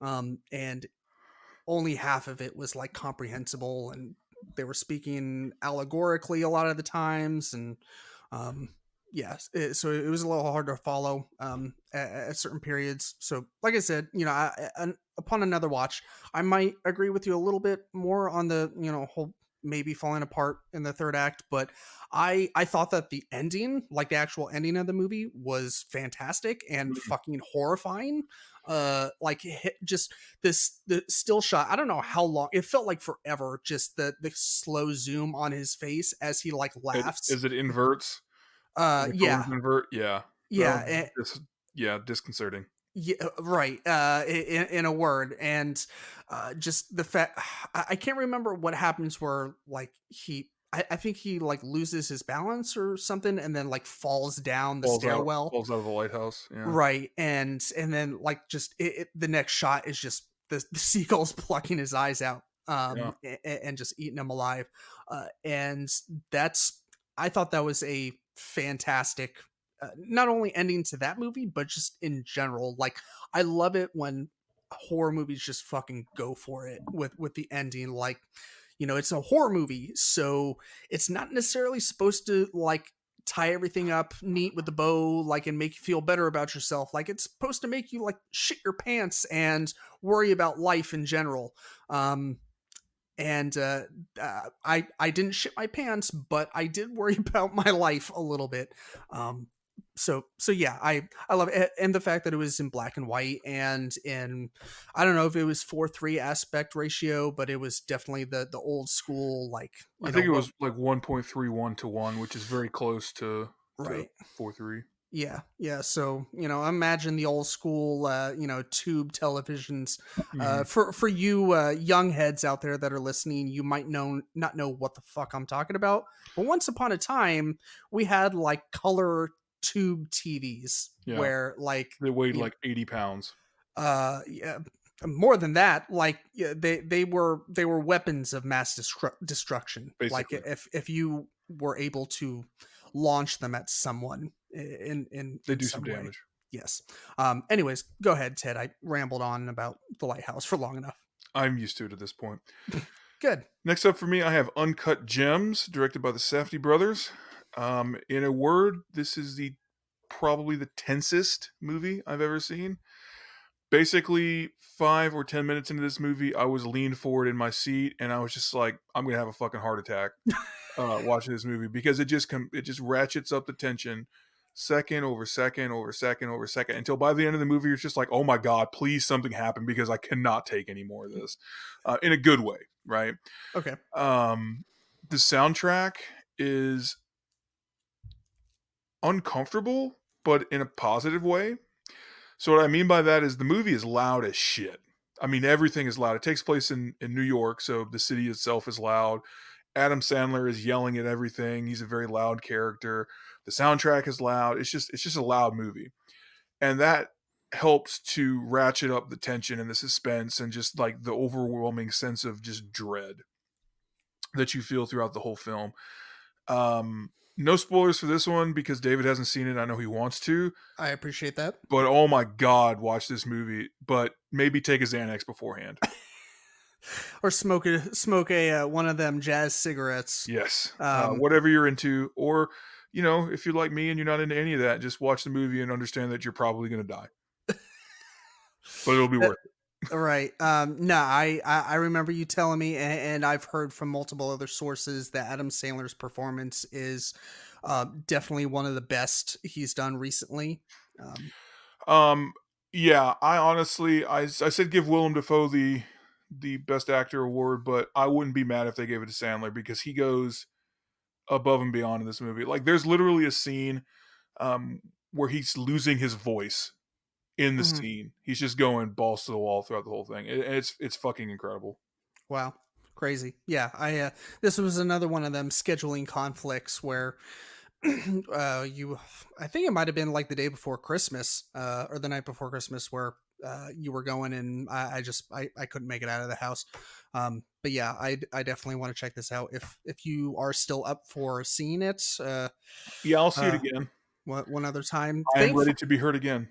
and only half of it was like comprehensible, and they were speaking allegorically a lot of the times, and um yes, so it was a little hard to follow at certain periods. So like I said, you know, upon another watch I might agree with you a little bit more on the, you know, whole maybe falling apart in the third act, but I thought that the ending, like the actual ending of the movie, was fantastic and fucking horrifying. Like just the still shot, I don't know how long it felt, like forever, just the slow zoom on his face as he like laughs. it inverts? The Yeah, colors invert. Yeah, that yeah, was yeah, disconcerting. Yeah, right. In a word, and just the fact I can't remember what happens where like I think he like loses his balance or something, and then like falls down the stairwell. Falls out of the lighthouse. Yeah. Right, and then like just the next shot is just the seagulls plucking his eyes out, Yeah. and just eating him alive, and that's I thought that was a fantastic, not only ending to that movie, but just in general. Like I love it when horror movies just fucking go for it with the ending. Like, it's a horror movie, so it's not necessarily supposed to like tie everything up neat with the bow, like, and make you feel better about yourself. Like it's supposed to make you like shit your pants and worry about life in general. Um, and I didn't shit my pants, but I did worry about my life a little bit. Um, so yeah, I love it, and the fact that it was in black and white, and in, I don't know if it was 4:3 aspect ratio, but it was definitely the old school, like, I think it what, was like 1.31 to 1, which is very close to right. 4.3. Yeah, yeah. So imagine the old school, tube televisions. Hmm. For you young heads out there that are listening, you might not know what the fuck I'm talking about. But once upon a time, we had like color tube TVs Yeah. where like They weighed like 80 pounds. yeah, more than that, like, yeah, they were weapons of mass destruction. Like Basically. if you were able to launch them at someone They in do some some way. damage. Yes. Anyways, go ahead, Ted. I rambled on about the lighthouse for long enough. I'm used to it at this point. Good. Next up for me, I have Uncut Gems, directed by the Safdie brothers. In a word, this is probably the tensest movie I've ever seen. Basically, 5 or 10 minutes into this movie, I was leaned forward in my seat, and I was just like, "I'm gonna have a fucking heart attack watching this movie," because it just ratchets up the tension, second over second over second over second, until by the end of the movie, it's just like, "Oh my god, please something happen," because I cannot take any more of this, in a good way, right? Okay. Um, the soundtrack is uncomfortable, but in a positive way. So what I mean by that is the movie is loud as shit. I mean, everything is loud. It takes place in New York, so the city itself is loud. Adam Sandler is yelling at everything. He's a very loud character. The soundtrack is loud. It's just a loud movie. And that helps to ratchet up the tension and the suspense and just like the overwhelming sense of just dread that you feel throughout the whole film. No spoilers for this one because David hasn't seen it. I know he wants to, I appreciate that. but oh my god, watch this movie. But maybe take a Xanax beforehand. Or smoke a one of them jazz cigarettes. Yes, Um, whatever you're into, or if you're like me and you're not into any of that, just watch the movie and understand that you're probably going to die, but it'll be worth it. Right. No, I remember you telling me, and I've heard from multiple other sources that Adam Sandler's performance is definitely one of the best he's done recently. Um, Um, yeah, I honestly, I said give Willem Dafoe the Best Actor award, but I wouldn't be mad if they gave it to Sandler because he goes above and beyond in this movie. Like, there's literally a scene um, where he's losing his voice in the mhm. scene. He's just going balls to the wall throughout the whole thing. It's fucking incredible. Wow, crazy. Yeah, I this was another one of them scheduling conflicts where you, I think it might have been like the day before Christmas, or the night before Christmas, where you were going, and I couldn't make it out of the house. But yeah, I definitely want to check this out if you are still up for seeing it. Yeah, I'll see it Uh, again. one other time. I am ready to be heard again.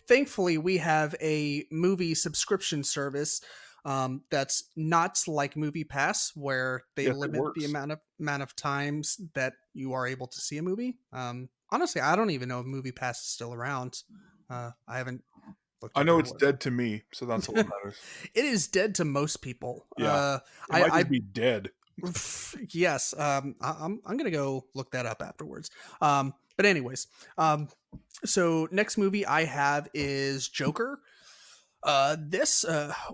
Thankfully, we have a movie subscription service that's not like Movie Pass, where they Yes, it limit the works. amount of times that you are able to see a movie. Honestly, I don't even know if Movie Pass is still around. I haven't looked I at know their it's web. dead to me, so that's all that matters. It is dead to most people. Yeah, it might I just be dead. yes. I'm gonna go look that up afterwards. But anyways, so next movie I have is Joker. This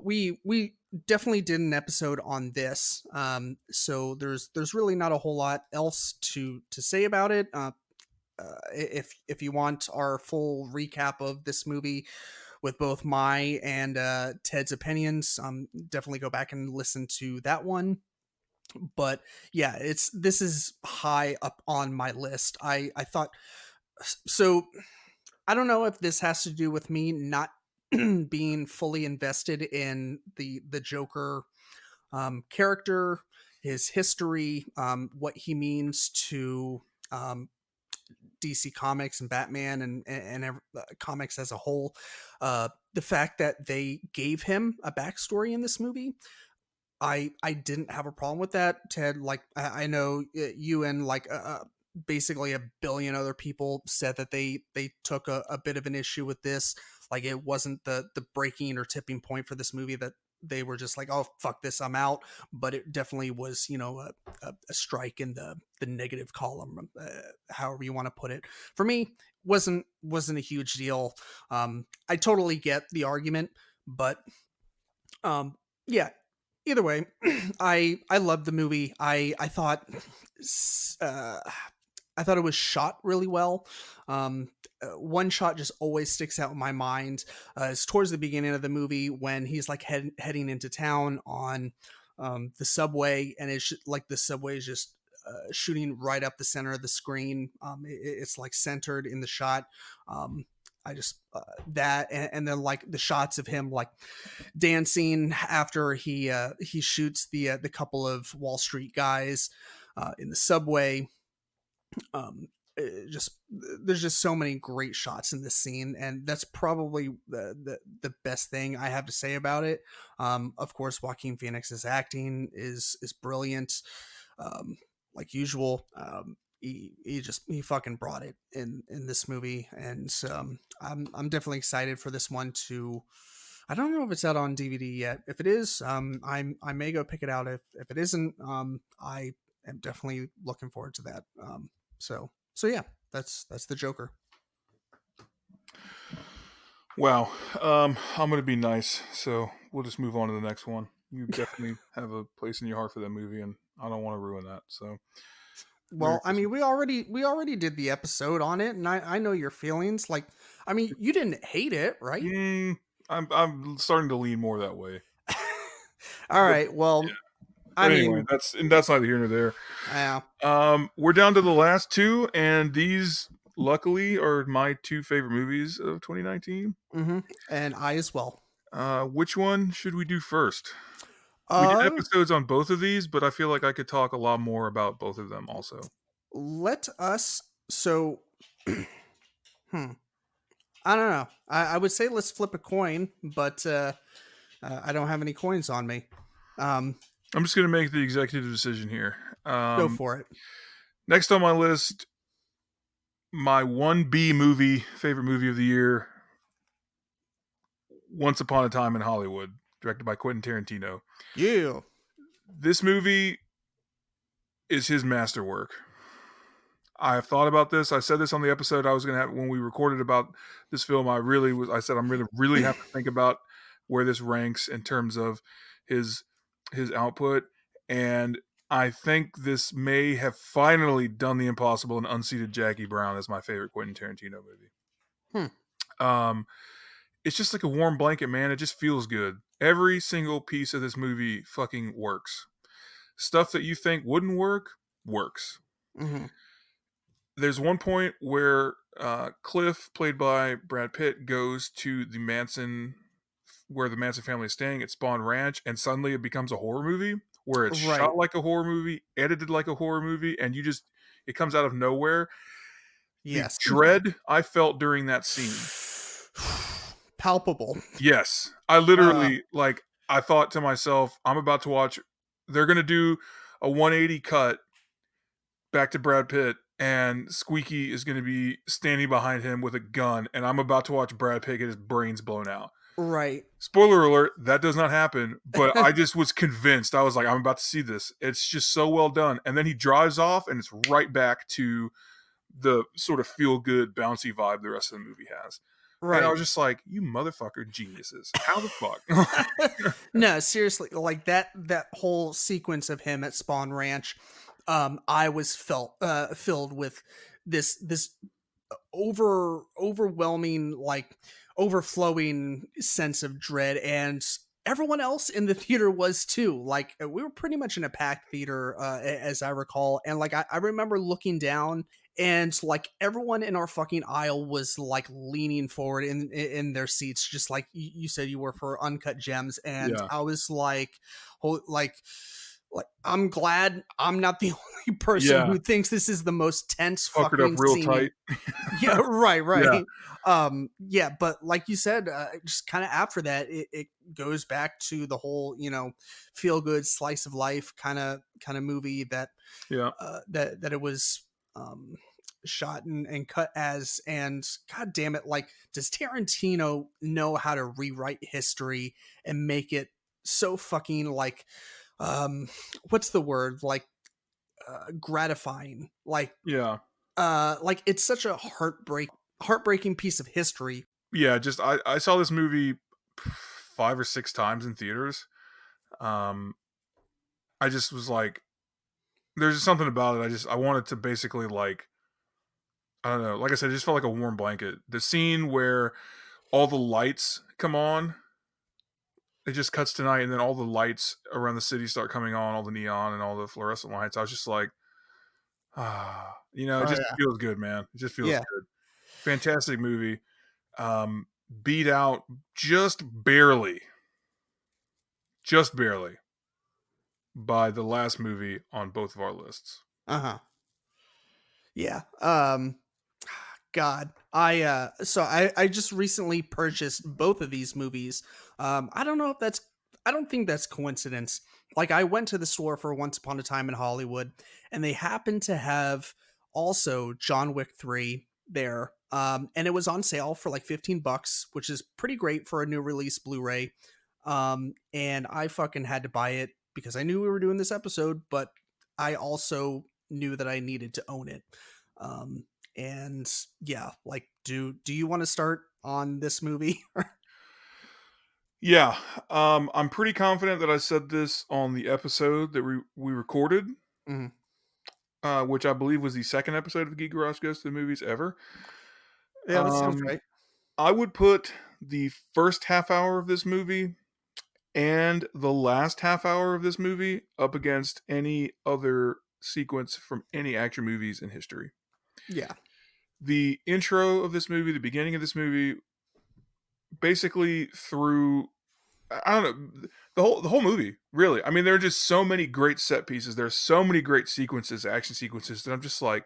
we definitely did an episode on this. So there's really not a whole lot else to say about it. if you want our full recap of this movie with both my and Ted's opinions, definitely go back and listen to that one. But yeah, this is high up on my list. I thought so. I don't know if this has to do with me not being fully invested in the Joker character, his history, what he means to um, DC Comics and Batman and comics as a whole. The fact that they gave him a backstory in this movie, I didn't have a problem with that, Ted. Like I know you and like basically a billion other people said that they took a bit of an issue with this. Like it wasn't the breaking or tipping point for this movie, that they were just like, oh fuck this, I'm out. But it definitely was, you know, a strike in the negative column, however you want to put it. For me, wasn't a huge deal. I totally get the argument, but yeah, either way, I loved the movie. Uh, I thought it was shot really well. One shot just always sticks out in my mind. It's towards the beginning of the movie when he's like heading into town on the subway, and it's like the subway is just shooting right up the center of the screen. It's like centered in the shot. I just that and then like the shots of him like dancing after he shoots the couple of Wall Street guys in the subway. Just there's just so many great shots in this scene, and that's probably the best thing I have to say about it. Of course, Joaquin Phoenix's acting is brilliant, like usual. He fucking brought it in this movie, and I'm definitely excited for this one to. I don't know if it's out on DVD yet. If it is, I may go pick it out. If it isn't, I am definitely looking forward to that. So yeah, that's the Joker. Wow. I'm gonna be nice, so we'll just move on to the next one. You definitely have a place in your heart for that movie, and I don't want to ruin that. So, Merry Well, I mean, Christmas. we already did the episode on it, and I know your feelings. Like, I mean, you didn't hate it, right? I'm starting to lean more that way. All But, right. Well, I but anyway, mean, that's neither here nor there. yeah. We're down to the last two, and these luckily are my two favorite movies of 2019. And I as well. Which one should we do first? We did Uh, episodes on both of these, but I feel like I could talk a lot more about both of them also. let us. So, hmm. I don't know. I would say let's flip a coin, but I don't have any coins on me. I'm just going to make the executive decision here. Go for it. Next on my list, my 1B movie, favorite movie of the year, Once Upon a Time in Hollywood, directed by Quentin Tarantino. Yeah. This movie is his masterwork. I have thought about this. I said this on the episode I was going to have when we recorded about this film. I said I'm going to really have to think about where this ranks in terms of his output, and I think this may have finally done the impossible and unseated Jackie Brown as my favorite Quentin Tarantino movie. It's just like a warm blanket, man. It just feels good. Every single piece of this movie fucking works. Stuff that you think wouldn't work works. Mm-hmm. There's one point where Cliff, played by Brad Pitt, goes to the Manson, where the Manson family is staying at Spawn Ranch, and suddenly it becomes a horror movie where it's Right. shot like a horror movie, edited like a horror movie, and it comes out of nowhere. Yes. The dread I felt during that scene. Palpable. Yes. I literally, I thought to myself, I'm about to watch, they're going to do a 180 cut back to Brad Pitt, and Squeaky is going to be standing behind him with a gun, and I'm about to watch Brad Pitt get his brains blown out. Right. Spoiler alert, that does not happen, but I just was convinced. I was like, I'm about to see this. It's just so well done. And then he drives off, and it's right back to the sort of feel-good, bouncy vibe the rest of the movie has. Right. And I was just like, you motherfucker geniuses. How the fuck? No, seriously, like that whole sequence of him at Spawn Ranch, I was filled with this overwhelming, like overflowing sense of dread, and everyone else in the theater was too. Like we were pretty much in a packed theater, as I recall, and like I remember looking down, and like everyone in our fucking aisle was like leaning forward in their seats, just like you said you were for Uncut Gems, and Yeah. I was like, like I'm glad I'm not the only person Yeah. who thinks this is the most tense Puckered up fucking real scene. tight. Yeah, right, Yeah. right. Yeah, but like you said, just kind of after that, it goes back to the whole, feel good slice of life kind of movie that Yeah. that it was um shot and cut as. And god damn it, like, does Tarantino know how to rewrite history and make it so fucking like um what's the word, like gratifying, Yeah. like it's such a heartbreaking piece of history. Yeah. Just I saw this movie 5 or 6 times in theaters. Um, I just was like, there's just something about it. I wanted to basically like, I don't know. Like I said, it just felt like a warm blanket. The scene where all the lights come on, it just cuts to night, and then all the lights around the city start coming on, all the neon and all the fluorescent lights. I was just like, it Oh just yeah. feels good, man. It just feels Yeah. good. Fantastic movie. Um, beat out just barely, just barely by the last movie on both of our lists. Uh-huh. Yeah. God. I just recently purchased both of these movies. I don't think that's coincidence. Like, I went to the store for Once Upon a Time in Hollywood, and they happened to have also John Wick 3 there. And it was on sale for like $15, which is pretty great for a new release Blu-ray. And I fucking had to buy it because I knew we were doing this episode, but I also knew that I needed to own it. Um, and yeah, like, do you want to start on this movie? Yeah, I'm pretty confident that I said this on the episode that we recorded, Mhm. which I believe was the second episode of the Geek Garage Goes to the Movies ever. Yeah, that sounds Um, right. I would put the first half hour of this movie and the last half hour of this movie up against any other sequence from any action movies in history. Yeah. The intro of this movie, the beginning of this movie, basically through, I don't know, the whole movie, really. I mean, there are just so many great set pieces. There's so many great sequences, action sequences, that I'm just like,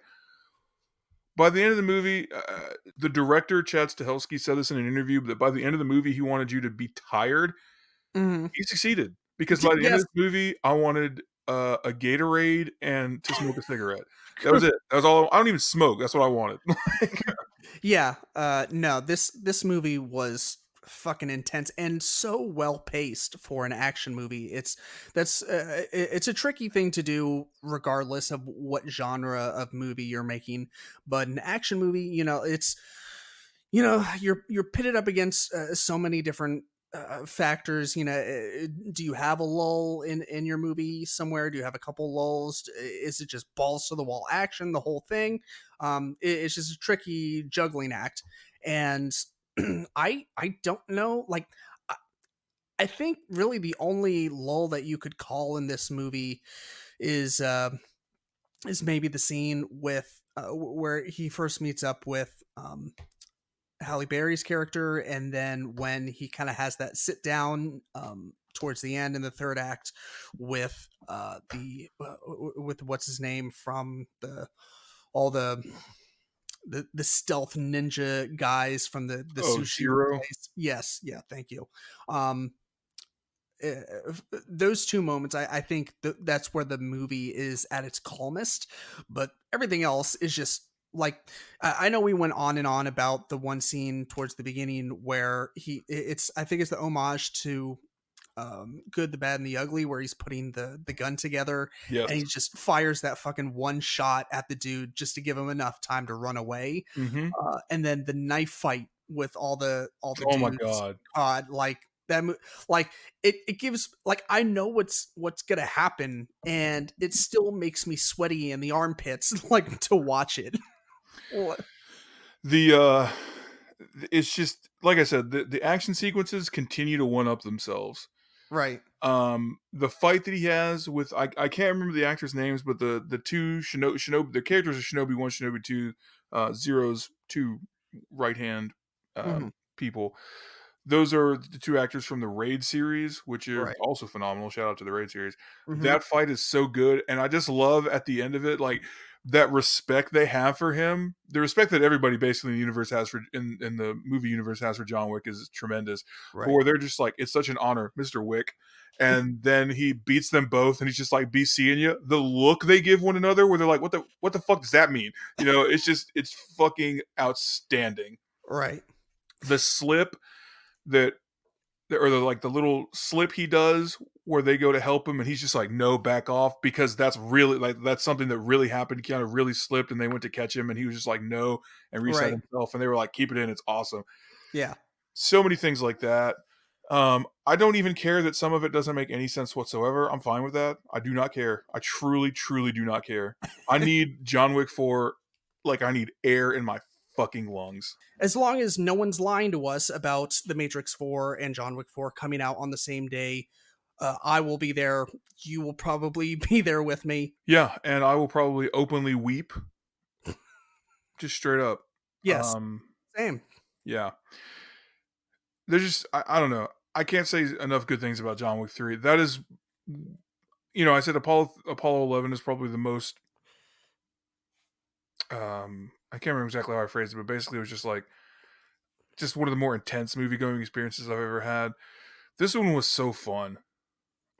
by the end of the movie, the director Chad Stahelski said this in an interview, that by the end of the movie, he wanted you to be tired. Mhm. He succeeded, because by the end of Yes. this movie, I wanted a Gatorade and to smoke a cigarette. That was it. That was all. I don't even smoke. That's what I wanted. Yeah. No, this movie was fucking intense and so well paced for an action movie. It's a tricky thing to do regardless of what genre of movie you're making, but an action movie, it's, you're pitted up against so many different factors. Do you have a lull in your movie somewhere? Do you have a couple lulls? Is it just balls to the wall action the whole thing? It's just a tricky juggling act. And I don't know, like, I, I think really the only lull that you could call in this movie is maybe the scene with where he first meets up with Halle Berry's character, and then when he kind of has that sit down towards the end in the third act with the with what's his name from all the stealth ninja guys from the Oh, sushi Zero. place. Yes, yeah, thank you. Um, those two moments, I think that's where the movie is at its calmest, but everything else is just like, I know we went on and on about the one scene towards the beginning where it's, I think it's the homage to Good, the Bad, and the Ugly, where he's putting the gun together Yes. and he just fires that fucking one shot at the dude just to give him enough time to run away. Mm-hmm. And then the knife fight with all the Oh my dudes. god. Like that, like it gives, like, I know what's gonna happen, and it still makes me sweaty in the armpits, like, to watch it. What? The it's just like I said, the action sequences continue to one up themselves. Right. The fight that he has with I can't remember the actors' names, but the two Shinobi the characters are Shinobi 1, Shinobi 2, Zero's two right hand Hmm. people. Those are the two actors from the Raid series, which are Right. also phenomenal. Shout out to the Raid series. Hmm. That fight is so good, and I just love at the end of it, like that respect they have for him. The respect that everybody basically in the universe has for in the movie universe has for John Wick is tremendous. But Right. where they're just like, it's such an honor, Mr. Wick. And then he beats them both, and he's just like, "Be seeing you." The look they give one another, where they're like, what the fuck does that mean?" It's fucking outstanding. Right. The slip that or the little slip he does where they go to help him and he's just like, no, back off, because that's really like that's something that really happened. Keanu really slipped and they went to catch him and he was just like, no, and reset Right. himself, and they were like, keep it in, it's awesome. Yeah. So many things like that. I don't even care that some of it doesn't make any sense whatsoever. I'm fine with that. I do not care. I truly, truly do not care. I need John Wick 4 like I need air in my fucking lungs. As long as no one's lying to us about The Matrix 4 and John Wick 4 coming out on the same day, I will be there. You will probably be there with me. Yeah, and I will probably openly weep, just straight up. Yes. Um, Same. yeah. There's just I don't know. I can't say enough good things about John Wick 3. That is, I said Apollo 11 is probably the most I can't remember exactly how I phrased it, but basically it was just like just one of the more intense movie going experiences I've ever had. This one was so fun.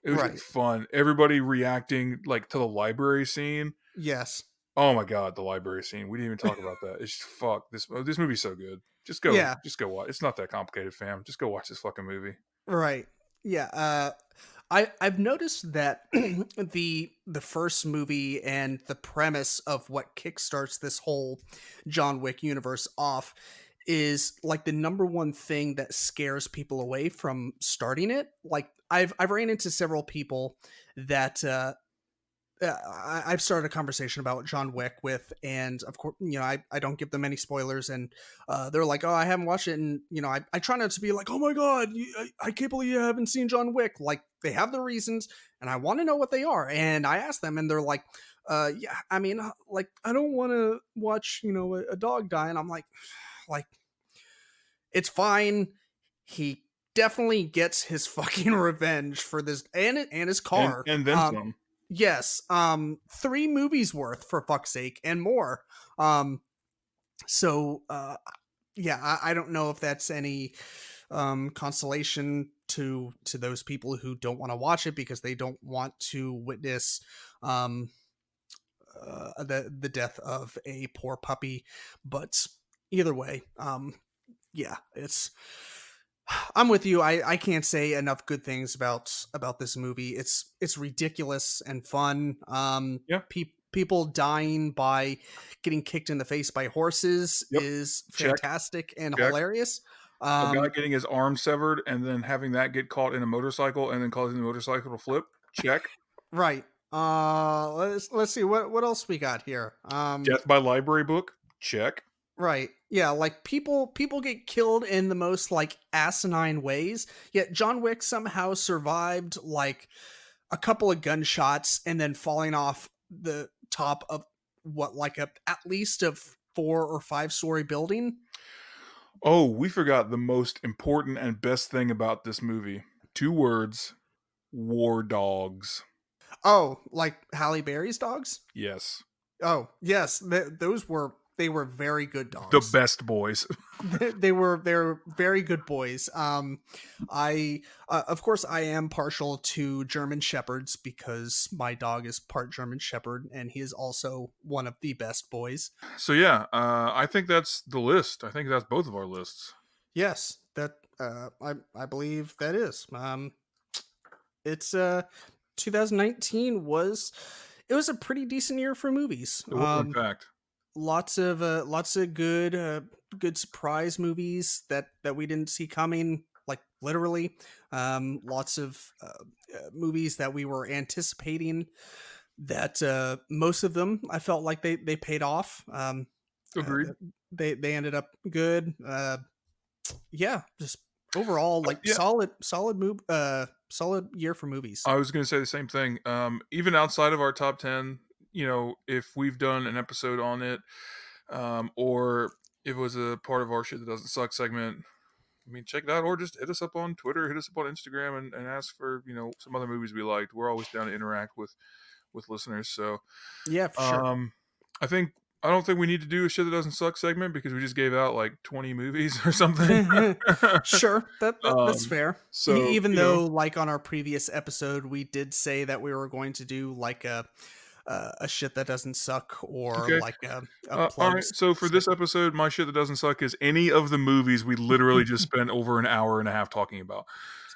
It was Right. just fun. Everybody reacting like to the library scene. Yes. Oh my god, the library scene. We didn't even talk about that. It's just, fuck this movie's so good. Yeah. Just go watch. It's not that complicated, fam. Just go watch this fucking movie. Right. Yeah. I've noticed that the first movie and the premise of what kickstarts this whole John Wick universe off is like the number one thing that scares people away from starting it. Like I've ran into several people that I've started a conversation about John Wick with, and of course, I don't give them any spoilers, and they're like, "Oh, I haven't watched it," and I try not to be like, "Oh my god, I can't believe you haven't seen John Wick." Like they have the reasons, and I want to know what they are, and I ask them, and they're like, "Yeah, I mean, like I don't want to watch, a dog die," and I'm like, it's fine. He definitely gets his fucking revenge for this and his car. And then some. Yes, 3 movies worth for fuck's sake and more. Um, yeah, I don't know if that's any consolation to those people who don't want to watch it because they don't want to witness um the death of a poor puppy. But either way, yeah, it's I'm with you. I can't say enough good things about this movie. It's ridiculous and fun. Yeah. People dying by getting kicked in the face by horses Yep. is Check. fantastic and Check. hilarious. A guy getting his arm severed and then having that get caught in a motorcycle and then causing the motorcycle to flip. Check. Right. Let's see what else we got here. Death by library book. Check. Right. Yeah, like people get killed in the most like asinine ways. Yet John Wick somehow survived like a couple of gunshots and then falling off the top of what like a at least a 4 or 5 story building. Oh, we forgot the most important and best thing about this movie. 2 words. War dogs. Oh, like Halle Berry's dogs? Yes. Oh, yes, they were very good The dogs. best boys. They're very good boys. I of course I am partial to German shepherds because my dog is part German shepherd and he is also one of the best boys. So yeah, I think that's the list. I think that's both of our lists. Yes, that I believe that is. It's 2019 was it was a pretty decent year for movies. It was, in fact. Lots of good surprise movies that we didn't see coming, like literally. Lots of movies that we were anticipating that most of them I felt like they paid off. Agreed. They ended up good. Yeah, just overall like Yeah. solid year for movies. I was going to say the same thing. Even outside of our top 10, if we've done an episode on it, or if it was a part of our shit that doesn't suck segment, I mean, check it out, or just hit us up on Twitter, hit us up on Instagram, and ask for some other movies we liked. We're always down to interact with listeners. So, Yeah, for sure. I don't think we need to do a shit that doesn't suck segment because we just gave out like 20 movies or something. Sure, that's fair. So Even though, like on our previous episode, we did say that we were going to do like a shit that doesn't suck, or okay. like a All plug. right. So for this episode, my shit that doesn't suck is any of the movies we literally just spent over an hour and a half talking about.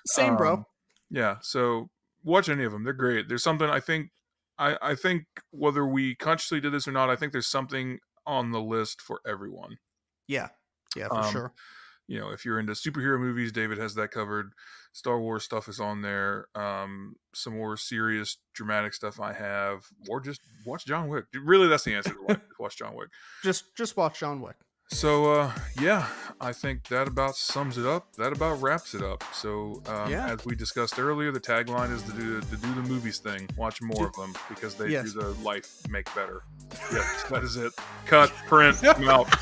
Same, bro. Yeah. So watch any of them. They're great. There's something I think whether we consciously did this or not, I think there's something on the list for everyone. Yeah, for sure. If you're into superhero movies, David has that covered. Star Wars stuff is on there. Some more serious, dramatic stuff I have, or just watch John Wick. Really, that's the answer to life. Watch John Wick. Just watch John Wick. So, yeah, I think that about sums it up. That about wraps it up. So, as we discussed earlier, the tagline is to do the movies thing. Watch more of them because they do the life make better. Yes, that is it. Cut, print, I'm out.